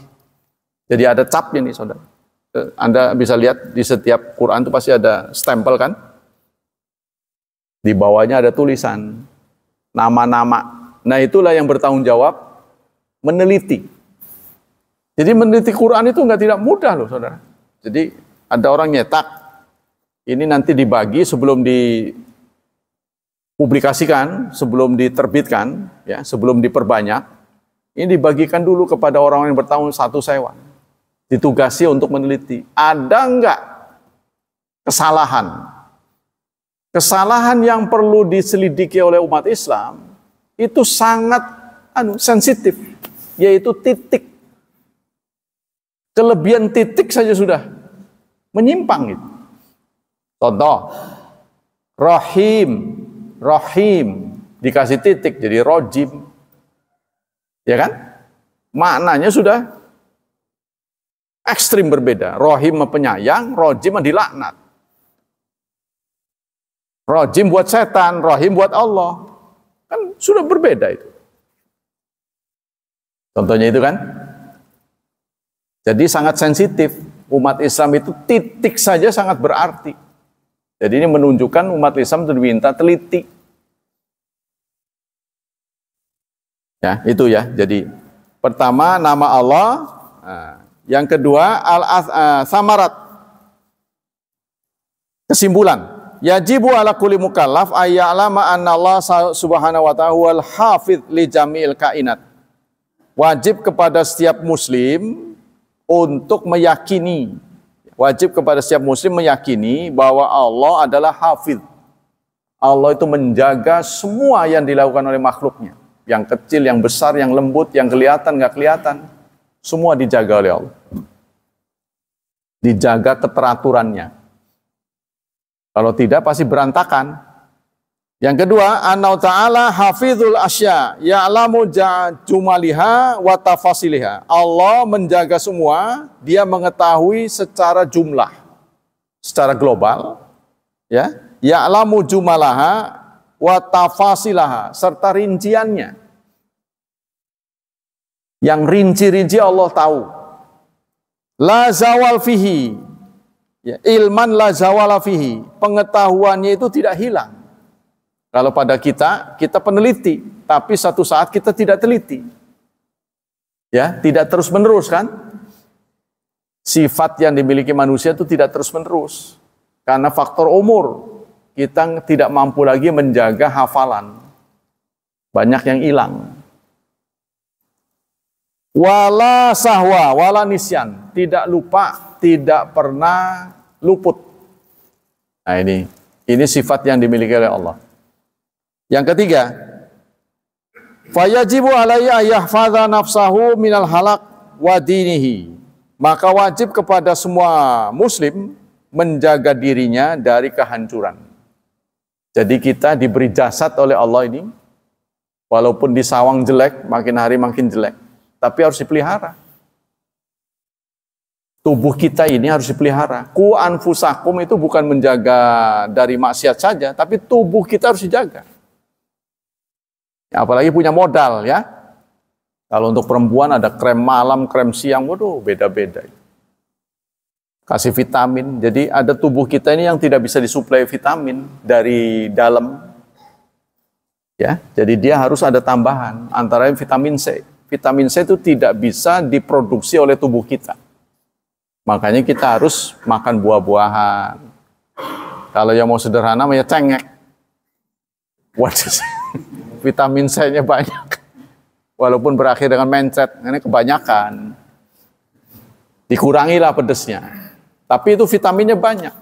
Jadi ada capnya nih saudara. Anda bisa lihat di setiap Quran itu pasti ada stempel kan? Di bawahnya ada tulisan nama-nama. Nah itulah yang bertanggung jawab meneliti. Jadi meneliti Quran itu tidak mudah loh saudara. Jadi ada orang nyetak, ini nanti dibagi sebelum dipublikasikan, sebelum diterbitkan, ya, sebelum diperbanyak. Ini dibagikan dulu kepada orang yang bertahun satu sewa. Ditugasi untuk meneliti. Ada enggak kesalahan? Kesalahan yang perlu diselidiki oleh umat Islam itu sangat sensitif, yaitu titik. Kelebihan titik saja sudah menyimpang gitu. Contoh, Rahim dikasih titik jadi rojim, ya kan? Maknanya sudah ekstrim berbeda. Rahim penyayang, rojim dilaknat. Rojim buat setan, Rahim buat Allah, kan sudah berbeda itu. Contohnya itu kan. Jadi sangat sensitif. Umat Islam itu titik saja sangat berarti. Jadi ini menunjukkan umat Islam itu diminta teliti. Ya, itu ya. Jadi pertama nama Allah, yang kedua samarat. Kesimpulan, yajibu ala kulli mukallaf ayya'lama anna Allah subhanahu wa ta'ala wal hafidh li jami'il kainat. Wajib kepada setiap muslim untuk meyakini, bahwa Allah adalah hafidh. Allah itu menjaga semua yang dilakukan oleh makhluknya. Yang kecil, yang besar, yang lembut, yang kelihatan, nggak kelihatan. Semua dijaga oleh Allah. Dijaga keteraturannya. Kalau tidak pasti berantakan. Yang kedua, Anna ta'ala hafizul asya, ya'lamu jumaliha wa tafasiliha. Allah menjaga semua, dia mengetahui secara jumlah, secara global, ya. Ya'lamu jumalaha wa tafasilaha, serta rinciannya. Yang rinci-rinci Allah tahu. La zawal fihi, ya, ilman la zawala fihi, pengetahuannya itu tidak hilang. Kalau pada kita peneliti, tapi satu saat kita tidak teliti. Ya, tidak terus-menerus kan? sifat yang dimiliki manusia itu tidak terus-menerus. Karena faktor umur, kita tidak mampu lagi menjaga hafalan. Banyak yang hilang. Wala sahwa, wala nisyan. Tidak lupa, tidak pernah luput. Nah ini sifat yang dimiliki oleh Allah. Yang ketiga, fayajibu alayya yahfadha nafsahu minal halak wa dinihi. Maka wajib kepada semua muslim menjaga dirinya dari kehancuran. Jadi kita diberi jasad oleh Allah ini, walaupun disawang jelek, makin hari makin jelek, tapi harus dipelihara. Tubuh kita ini harus dipelihara. Ku anfusakum itu bukan menjaga dari maksiat saja, tapi tubuh kita harus dijaga. Ya, apalagi punya modal ya. Kalau untuk perempuan ada krem malam, krem siang, waduh beda-beda. Kasih vitamin, jadi ada tubuh kita ini yang tidak bisa disuplai vitamin dari dalam. Ya, jadi dia harus ada tambahan, antara vitamin C. Vitamin C itu tidak bisa diproduksi oleh tubuh kita. Makanya kita harus makan buah-buahan. Kalau yang mau sederhana, ya cengek. Waduh, vitamin C-nya banyak. Walaupun berakhir dengan mencret, ini kebanyakan. Dikurangilah pedesnya. Tapi itu vitaminnya banyak.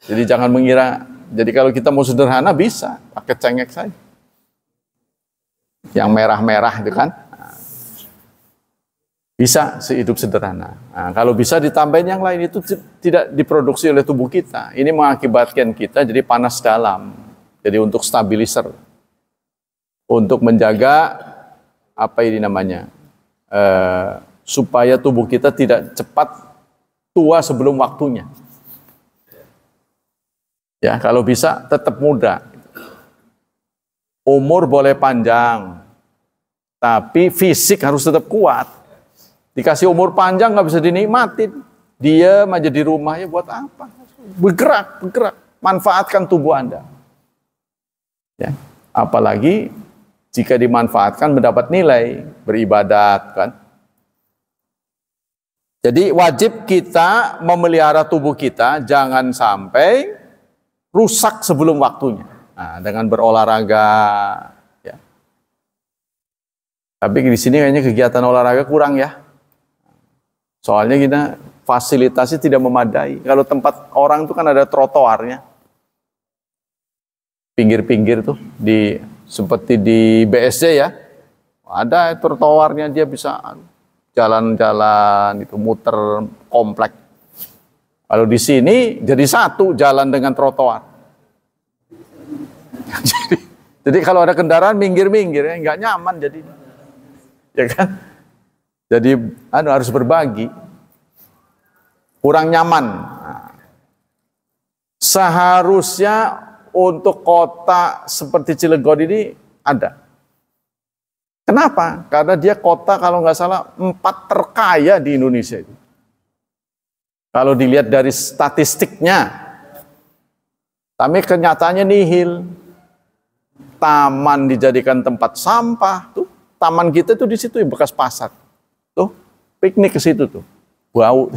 Jadi jangan mengira, jadi kalau kita mau sederhana bisa, pakai cengek saja. Yang merah-merah itu kan. Bisa sehidup sederhana. Nah, kalau bisa ditambahin yang lain itu tidak diproduksi oleh tubuh kita. Ini mengakibatkan kita jadi panas dalam. Jadi untuk stabilizer. Untuk menjaga apa ini namanya, supaya tubuh kita tidak cepat tua sebelum waktunya. Ya, kalau bisa tetap muda. Umur boleh panjang, tapi fisik harus tetap kuat. Dikasih umur panjang nggak bisa dinikmatin, diam aja di rumah, ya buat apa? Bergerak, manfaatkan tubuh Anda. Ya, apalagi jika dimanfaatkan mendapat nilai beribadat kan. Jadi wajib kita memelihara tubuh kita jangan sampai rusak sebelum waktunya. Nah, dengan berolahraga ya. Tapi di sini kayaknya kegiatan olahraga kurang ya. Soalnya kita fasilitasnya tidak memadai. Kalau tempat orang itu kan ada trotoarnya. Pinggir-pinggir tuh seperti di BSD ya, ada trotoarnya, dia bisa jalan-jalan itu muter komplek. Kalau di sini jadi satu jalan dengan trotoar. jadi kalau ada kendaraan minggir-minggir ya nggak nyaman jadi, ya kan? Jadi harus berbagi, kurang nyaman. Nah, seharusnya untuk kota seperti Cilegon ini ada. Kenapa? Karena dia kota kalau nggak salah 4 terkaya di Indonesia itu. Kalau dilihat dari statistiknya. Tapi kenyataannya nihil. Taman dijadikan tempat sampah. Tuh, taman kita tuh di situ bekas pasar. Tuh, piknik ke situ tuh. Bau.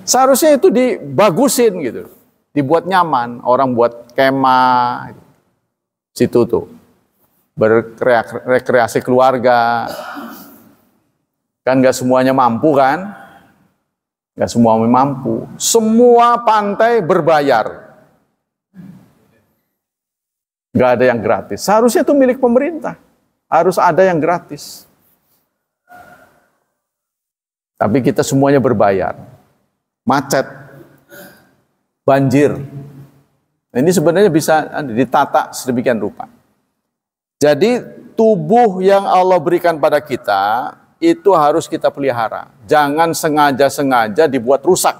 Seharusnya itu dibagusin gitu. Dibuat nyaman, orang buat kemah situ tuh, berrekreasi keluarga. Kan nggak semuanya mampu kan, nggak semua mampu. Semua pantai berbayar, nggak ada yang gratis. Seharusnya itu milik pemerintah, harus ada yang gratis. Tapi kita semuanya berbayar, macet. Banjir. Nah, ini sebenarnya bisa ditata sedemikian rupa. Jadi tubuh yang Allah berikan pada kita itu harus kita pelihara. Jangan sengaja-sengaja dibuat rusak.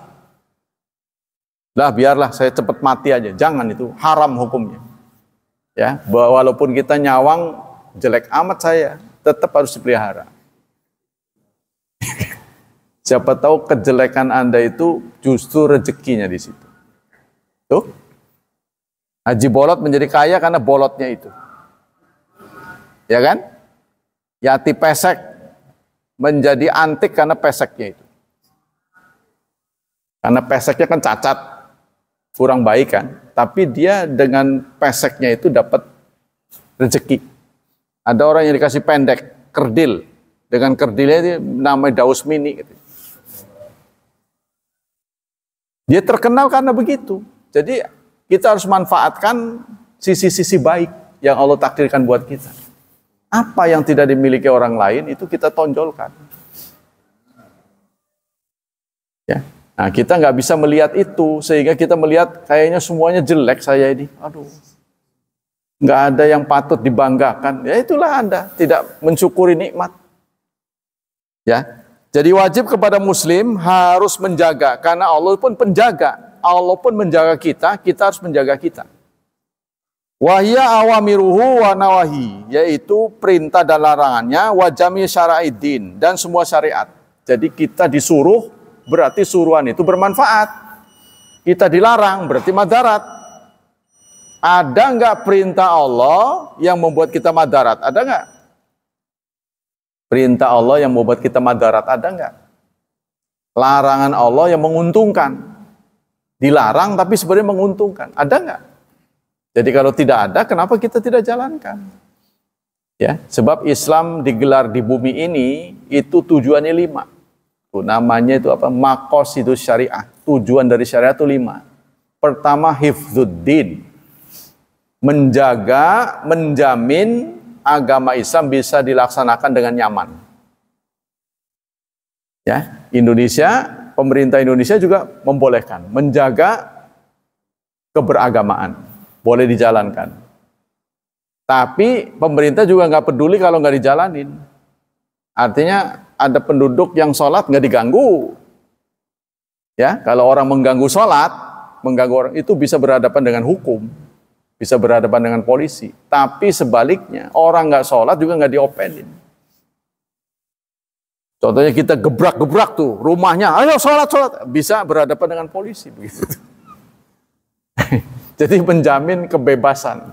Lah biarlah saya cepat mati aja. Jangan, itu haram hukumnya. Ya, walaupun kita nyawang jelek amat saya, tetap harus dipelihara. Siapa tahu kejelekan Anda itu justru rezekinya di situ. Tuh, Haji Bolot menjadi kaya karena bolotnya itu. Ya kan? Yati pesek menjadi antik karena peseknya itu. Karena peseknya kan cacat, kurang baik kan. Tapi dia dengan peseknya itu dapat rezeki. Ada orang yang dikasih pendek, kerdil. Dengan kerdilnya itu namanya Daus Mini. Gitu. Dia terkenal karena begitu. Jadi kita harus manfaatkan sisi-sisi baik yang Allah takdirkan buat kita. Apa yang tidak dimiliki orang lain itu kita tonjolkan. Ya. Nah, kita nggak bisa melihat itu, sehingga kita melihat kayaknya semuanya jelek saya ini. Aduh, nggak ada yang patut dibanggakan. Ya itulah Anda, tidak mensyukuri nikmat. Ya, jadi wajib kepada Muslim harus menjaga, karena Allah pun penjaga. Allah pun menjaga kita harus menjaga kita. Wahya awamiruhu wa nawahi, yaitu perintah dan larangannya, wa jami syara'iddin, dan semua syariat. Jadi kita disuruh, berarti suruhan itu bermanfaat. Kita dilarang, berarti madarat. Ada nggak perintah Allah yang membuat kita madarat? Ada nggak? Perintah Allah yang membuat kita madarat, ada nggak? Larangan Allah yang menguntungkan. Dilarang tapi sebenarnya menguntungkan. Ada nggak? Jadi kalau tidak ada, kenapa kita tidak jalankan? Ya, sebab Islam digelar di bumi ini, itu tujuannya 5. Namanya itu apa? Maqasidus syariah. Tujuan dari syariat itu 5. Pertama, hifdzuddin. Menjaga, menjamin agama Islam bisa dilaksanakan dengan nyaman. Ya, Indonesia, pemerintah Indonesia juga membolehkan menjaga keberagamaan, boleh dijalankan. Tapi pemerintah juga nggak peduli kalau nggak dijalanin. Artinya ada penduduk yang sholat nggak diganggu. Ya, kalau orang mengganggu sholat, mengganggu orang itu bisa berhadapan dengan hukum, bisa berhadapan dengan polisi. Tapi sebaliknya, orang nggak sholat juga nggak diopenin. Contohnya kita gebrak-gebrak tuh rumahnya, ayo sholat, bisa berhadapan dengan polisi begitu. Jadi menjamin kebebasan,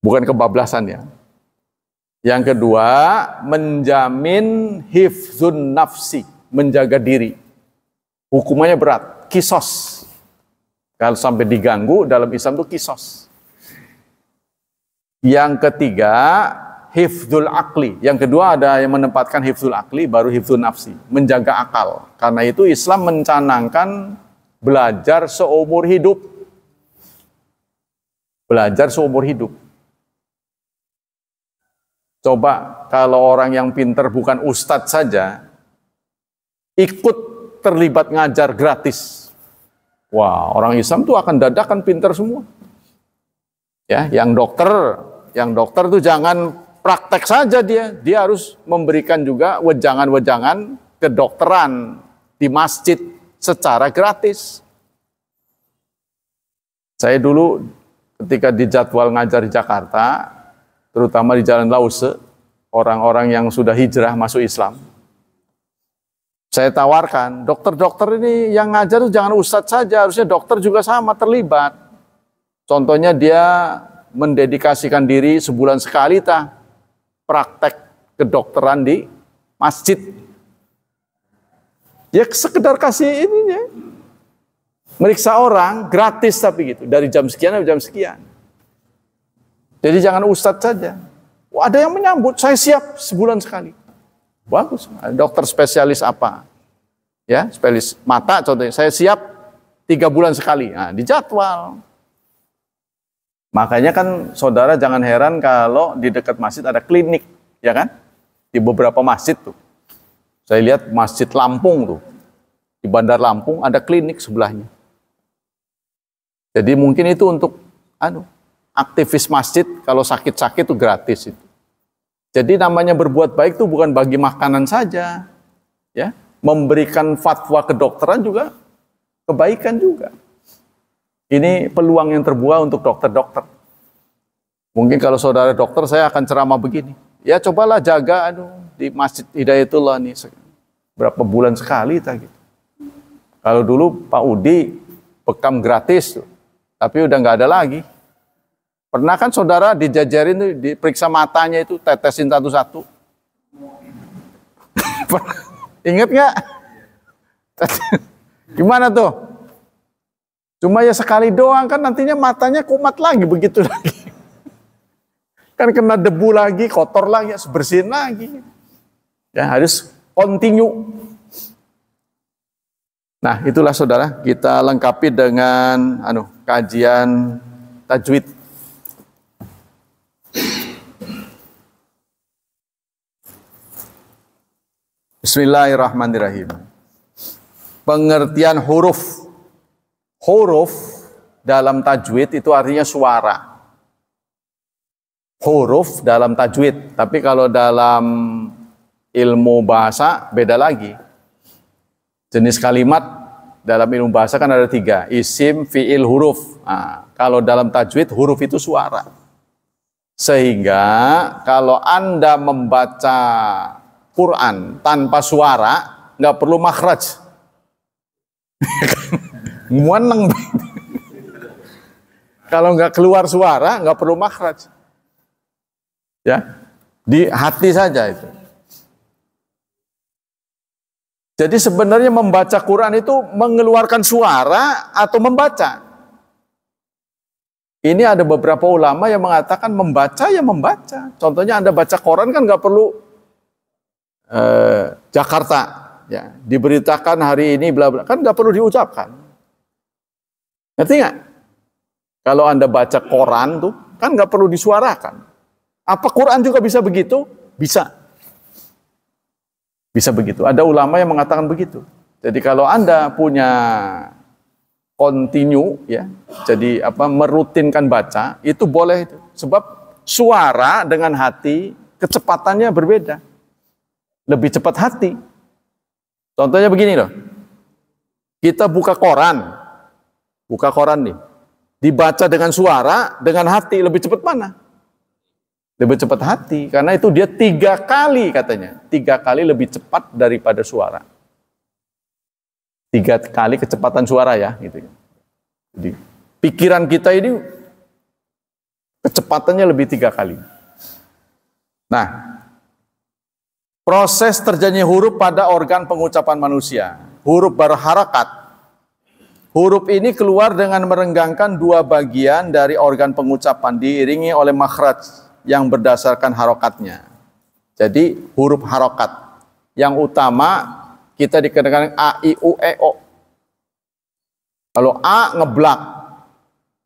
bukan kebablasan ya. Yang kedua, menjamin hifdzun nafsi, menjaga diri. Hukumannya berat, kisos. Kalau sampai diganggu dalam Islam itu kisos. Yang ketiga, hifdzul akli. Yang kedua ada yang menempatkan hifdzul akli, baru hifdzun nafsi, menjaga akal. Karena itu Islam mencanangkan belajar seumur hidup. Belajar seumur hidup. Coba kalau orang yang pinter bukan ustadz saja, ikut terlibat ngajar gratis. Wah, orang Islam tuh akan dadakan pinter semua. Ya, yang dokter tuh jangan praktek saja dia harus memberikan juga wejangan-wejangan kedokteran di masjid secara gratis. Saya dulu ketika dijadwal ngajar di Jakarta, terutama di Jalan Lause, orang-orang yang sudah hijrah masuk Islam, saya tawarkan, dokter-dokter ini yang ngajar itu jangan ustadz saja, harusnya dokter juga sama terlibat. Contohnya dia mendedikasikan diri sebulan sekali praktek kedokteran di masjid. Ya sekedar kasih ininya, meriksa orang gratis tapi gitu, dari jam sekian sampai jam sekian. Jadi jangan ustadz saja. Wah, ada yang menyambut, saya siap sebulan sekali. Bagus, dokter spesialis apa? Ya, spesialis mata contohnya, saya siap 3 bulan sekali. Nah, dijadwal. Makanya kan saudara jangan heran kalau di dekat masjid ada klinik, ya kan? Di beberapa masjid tuh. Saya lihat Masjid Lampung tuh. Di Bandar Lampung ada klinik sebelahnya. Jadi mungkin itu untuk aktivis masjid kalau sakit-sakit itu gratis itu. Jadi namanya berbuat baik itu bukan bagi makanan saja, ya, memberikan fatwa kedokteran juga kebaikan juga. Ini peluang yang terbuka untuk dokter-dokter. Mungkin kalau saudara dokter, saya akan ceramah begini. Ya cobalah jaga di Masjid Hidayatullah nih berapa bulan sekali gitu. Kalau dulu Pak Udi bekam gratis tuh, tapi udah nggak ada lagi. Pernah kan saudara dijajarin tuh, diperiksa matanya itu, tetesin satu-satu. Ingat nggak? Gimana tuh? Cuma ya sekali doang, kan nantinya matanya kumat lagi, begitu lagi. Kan kena debu lagi, kotor lagi, harus bersihin lagi. Ya, harus continue. Nah, itulah saudara, kita lengkapi dengan kajian tajwid. Bismillahirrahmanirrahim. Pengertian huruf. Huruf dalam tajwid itu artinya suara. Huruf dalam tajwid. Tapi kalau dalam ilmu bahasa beda lagi. Jenis kalimat dalam ilmu bahasa kan ada 3. Isim, fi'il, huruf. Nah, kalau dalam tajwid huruf itu suara. Sehingga kalau Anda membaca Quran tanpa suara, nggak perlu makhraj. Muaneng. Kalau nggak keluar suara, nggak perlu makhraj. Ya, di hati saja itu. Jadi sebenarnya membaca Quran itu mengeluarkan suara atau membaca. Ini ada beberapa ulama yang mengatakan membaca ya membaca. Contohnya Anda baca Quran kan nggak perlu Jakarta, ya, diberitakan hari ini bla bla, kan nggak perlu diucapkan. Ngerti nggak? Kalau Anda baca Quran tuh kan nggak perlu disuarakan. Apa Quran juga bisa begitu? Bisa. Bisa begitu. Ada ulama yang mengatakan begitu. Jadi kalau Anda punya continue, ya, jadi merutinkan baca, itu boleh itu. Sebab suara dengan hati kecepatannya berbeda. Lebih cepat hati. Contohnya begini loh. Kita buka koran nih. Dibaca dengan suara, dengan hati, lebih cepat mana? Lebih cepat hati, karena itu dia 3 kali katanya. 3 kali lebih cepat daripada suara. 3 kali kecepatan suara ya. Gitu. Jadi pikiran kita ini kecepatannya lebih 3 kali. Nah, proses terjadinya huruf pada organ pengucapan manusia. Huruf berharakat. Huruf ini keluar dengan merenggangkan 2 bagian dari organ pengucapan diiringi oleh makhraj yang berdasarkan harokatnya. Jadi huruf harokat. Yang utama kita dikenakan A, I, U, E, O. Kalau A ngeblak,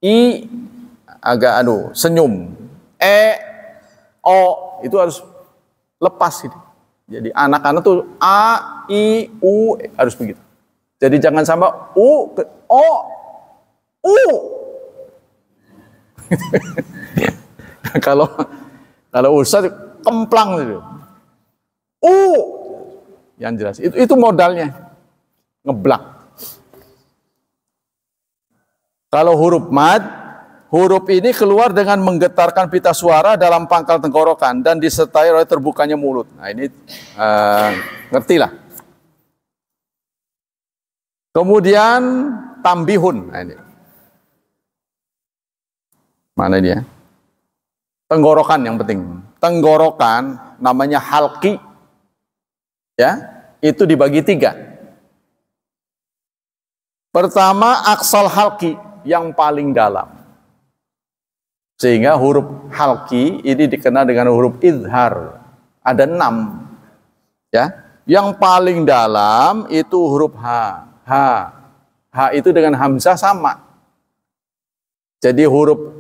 I agak senyum, E, O itu harus lepas gitu. Jadi anak-anak tuh A, I, U harus begitu. Jadi jangan sampai U, O, U. Kalau Ustaz kemplang gitu. Yang jelas. Itu modalnya. Ngeblak. Kalau huruf mad, huruf ini keluar dengan menggetarkan pita suara dalam pangkal tenggorokan dan disertai oleh terbukanya mulut. Nah ini ngertilah. Kemudian tambihun. Nah, ini. Mana dia? Tenggorokan yang penting. Tenggorokan namanya halqi. Ya, itu dibagi 3. Pertama aksal halqi, yang paling dalam. Sehingga huruf halqi ini dikenal dengan huruf izhar. Ada 6. Ya, yang paling dalam itu huruf H. H itu dengan hamzah sama. Jadi huruf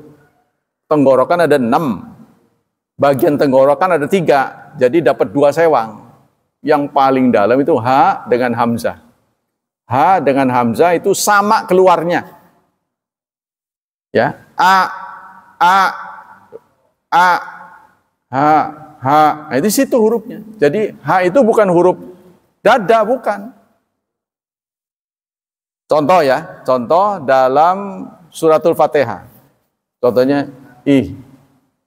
tenggorokan ada 6. Bagian tenggorokan ada 3. Jadi dapat 2 sewang. Yang paling dalam itu H dengan hamzah. H dengan hamzah itu sama keluarnya. Ya, A, H. Nah, itu situ hurufnya. Jadi H itu bukan huruf dada, bukan. Contoh ya, contoh dalam suratul Fatihah. Contohnya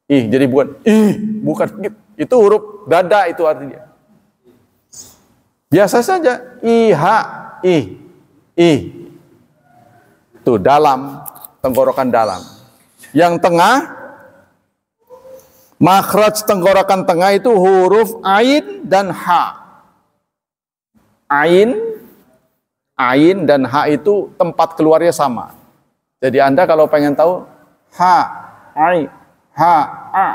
jadi bukan itu huruf dada itu artinya. Biasa saja itu dalam, tenggorokan dalam. Yang tengah, makhraj tenggorokan tengah itu huruf ain dan ha. Ain dan ha itu tempat keluarnya sama. Jadi Anda kalau pengen tahu ha, ai, ha, a.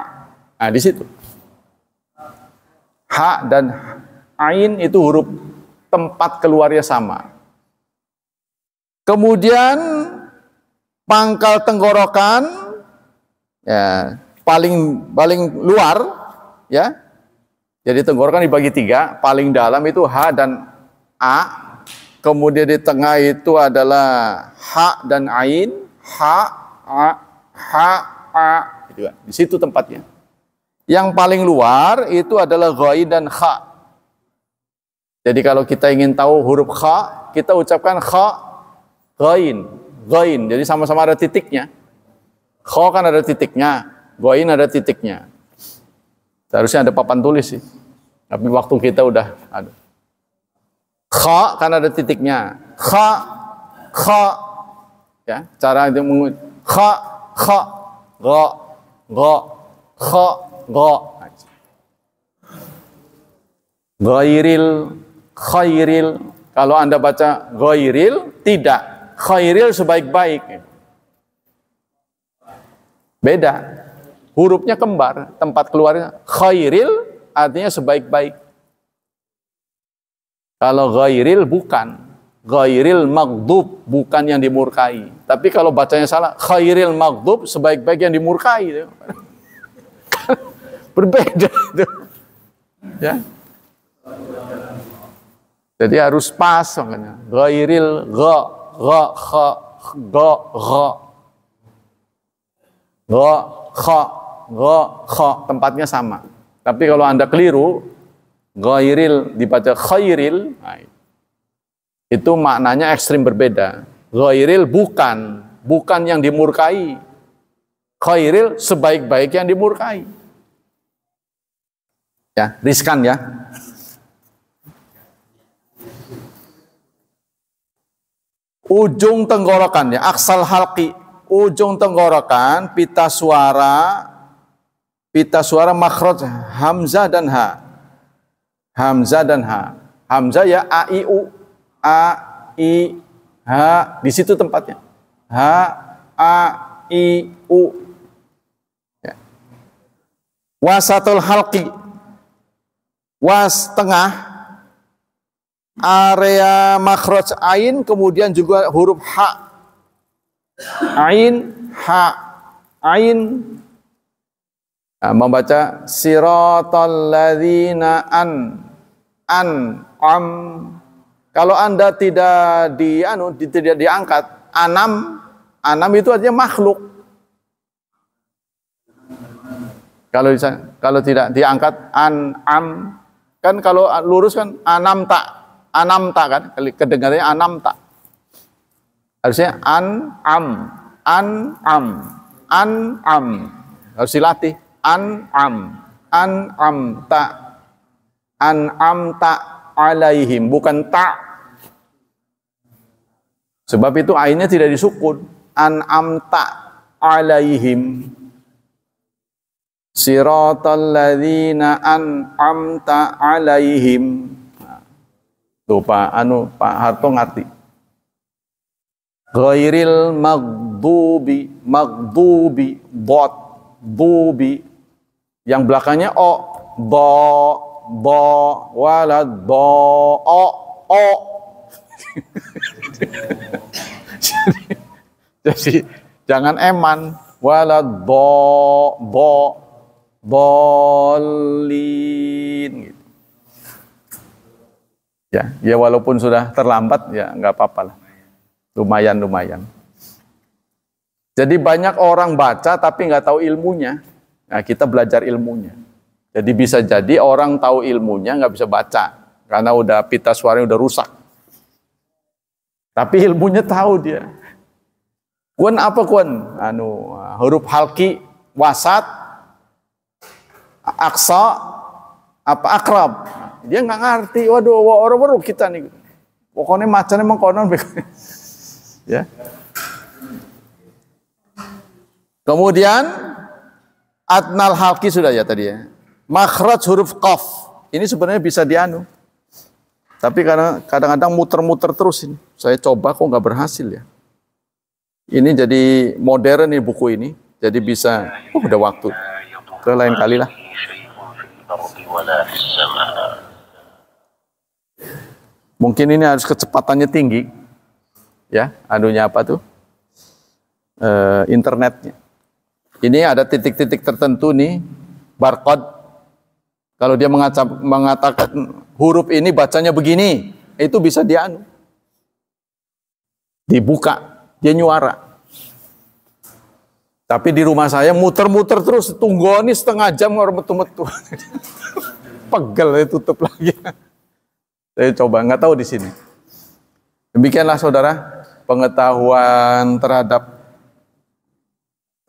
Nah, di situ. Ha dan ain itu huruf tempat keluarnya sama. Kemudian pangkal tenggorokan ya, paling luar ya. Jadi tenggorokan dibagi 3, paling dalam itu ha dan a. Kemudian di tengah itu adalah ha dan ain, ha, a, gitu kan. Di situ tempatnya. Yang paling luar itu adalah ghain dan kha. Jadi kalau kita ingin tahu huruf kha, kita ucapkan kha, ghain, ghain. Jadi sama-sama ada titiknya. Kha kan ada titiknya, ghain ada titiknya. Seharusnya ada papan tulis sih. Tapi waktu kita udah ada. Kha kan ada titiknya. Kha, ya, cara itu kha, gha, kha, gha. Ghairil, khairil. Kalau Anda baca ghairil, tidak. Khairil sebaik-baik. Beda. Hurufnya kembar, tempat keluarnya. Khairil artinya sebaik-baik. Kalau ghairil bukan. Ghairil maghdub, bukan yang dimurkai. Tapi kalau bacanya salah, khairil maghdub, sebaik-baik yang dimurkai. Berbeda itu. Ya. Jadi harus pas makanya. Ghairil gha, kha, kha, tempatnya sama. Tapi kalau Anda keliru, ghairil dibaca khairil, nah, itu maknanya ekstrim berbeda. Ghairil bukan yang dimurkai. Khairil sebaik-baik yang dimurkai. Ya, riskan ya. Ujung tenggorokan ya, aksal halqi, ujung tenggorokan, pita suara makhraj hamzah dan ha. Hamzah dan ha. Hamzah ya a i u, a i ha, di situ tempatnya. Ha, a i u. Ya. Wasatul halqi, was tengah, area makhraj ain, kemudian juga huruf ha. Ain, ha, ain. Nah, membaca siratal ladzina an'am. Kalau Anda tidak diangkat, anam itu artinya makhluk. Kalau tidak diangkat an'am, kan kalau lurus kan anamta kan, kedengarannya anamta. Harusnya an'am. Harus dilatih. An'amta alaihim, bukan ta. Sebab itu ainnya tidak disukun. An'amta alaihim. Siratal ladzina an'amta alaihim. Tuh Pak Harto ngerti. Ghairil maghdubi, bubi. Yang belakangnya o, walad, o. Jadi jangan eman, walad, bolin. Gitu. Ya walaupun sudah terlambat ya nggak apa-apa lah, lumayan. Jadi banyak orang baca tapi nggak tahu ilmunya. Nah, kita belajar ilmunya. Jadi bisa jadi orang tahu ilmunya nggak bisa baca karena udah pita suaranya udah rusak. Tapi ilmunya tahu dia. Kun apa kun? Huruf halki, wasat, aksa, apa akrab. Dia nggak ngerti. Waduh, orang kita nih. Pokoknya macamnya mengkonon. Ya. Kemudian adnal halki sudah ya tadi ya. Makhraj huruf qaf. Ini sebenarnya bisa Tapi karena kadang-kadang muter-muter terus ini. Saya coba kok nggak berhasil ya. Ini jadi modern nih buku ini. Jadi bisa, udah waktu. Ke lain kali lah. Mungkin ini harus kecepatannya tinggi. Ya, anunya apa tuh? Internetnya. Ini ada titik-titik tertentu nih, barcode. Kalau dia mengatakan huruf ini bacanya begini, itu bisa dibuka, dia nyuara. Tapi di rumah saya muter-muter terus, tunggu nih setengah jam orang metu-metu. Pegel, tutup lagi. Saya coba, nggak tahu di sini. Demikianlah saudara, pengetahuan terhadap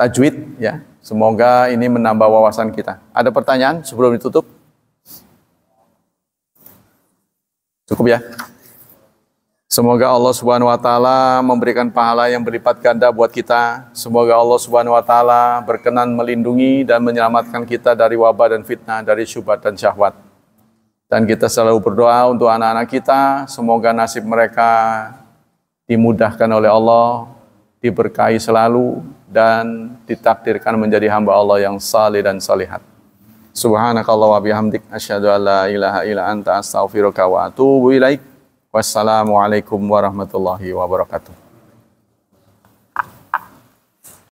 tajwid ya. Semoga ini menambah wawasan kita. Ada pertanyaan sebelum ditutup? Cukup ya. Semoga Allah Subhanahu wa taala memberikan pahala yang berlipat ganda buat kita. Semoga Allah Subhanahu wa taala berkenan melindungi dan menyelamatkan kita dari wabah dan fitnah, dari syubhat dan syahwat. Dan kita selalu berdoa untuk anak-anak kita, semoga nasib mereka dimudahkan oleh Allah, diberkahi selalu dan ditakdirkan menjadi hamba Allah yang saleh dan salihat. Subhanakallah wa bihamdik asyhadu an la ilaha illa anta astaghfiruka wa atubu ilaik. Wassalamualaikum warahmatullahi wabarakatuh.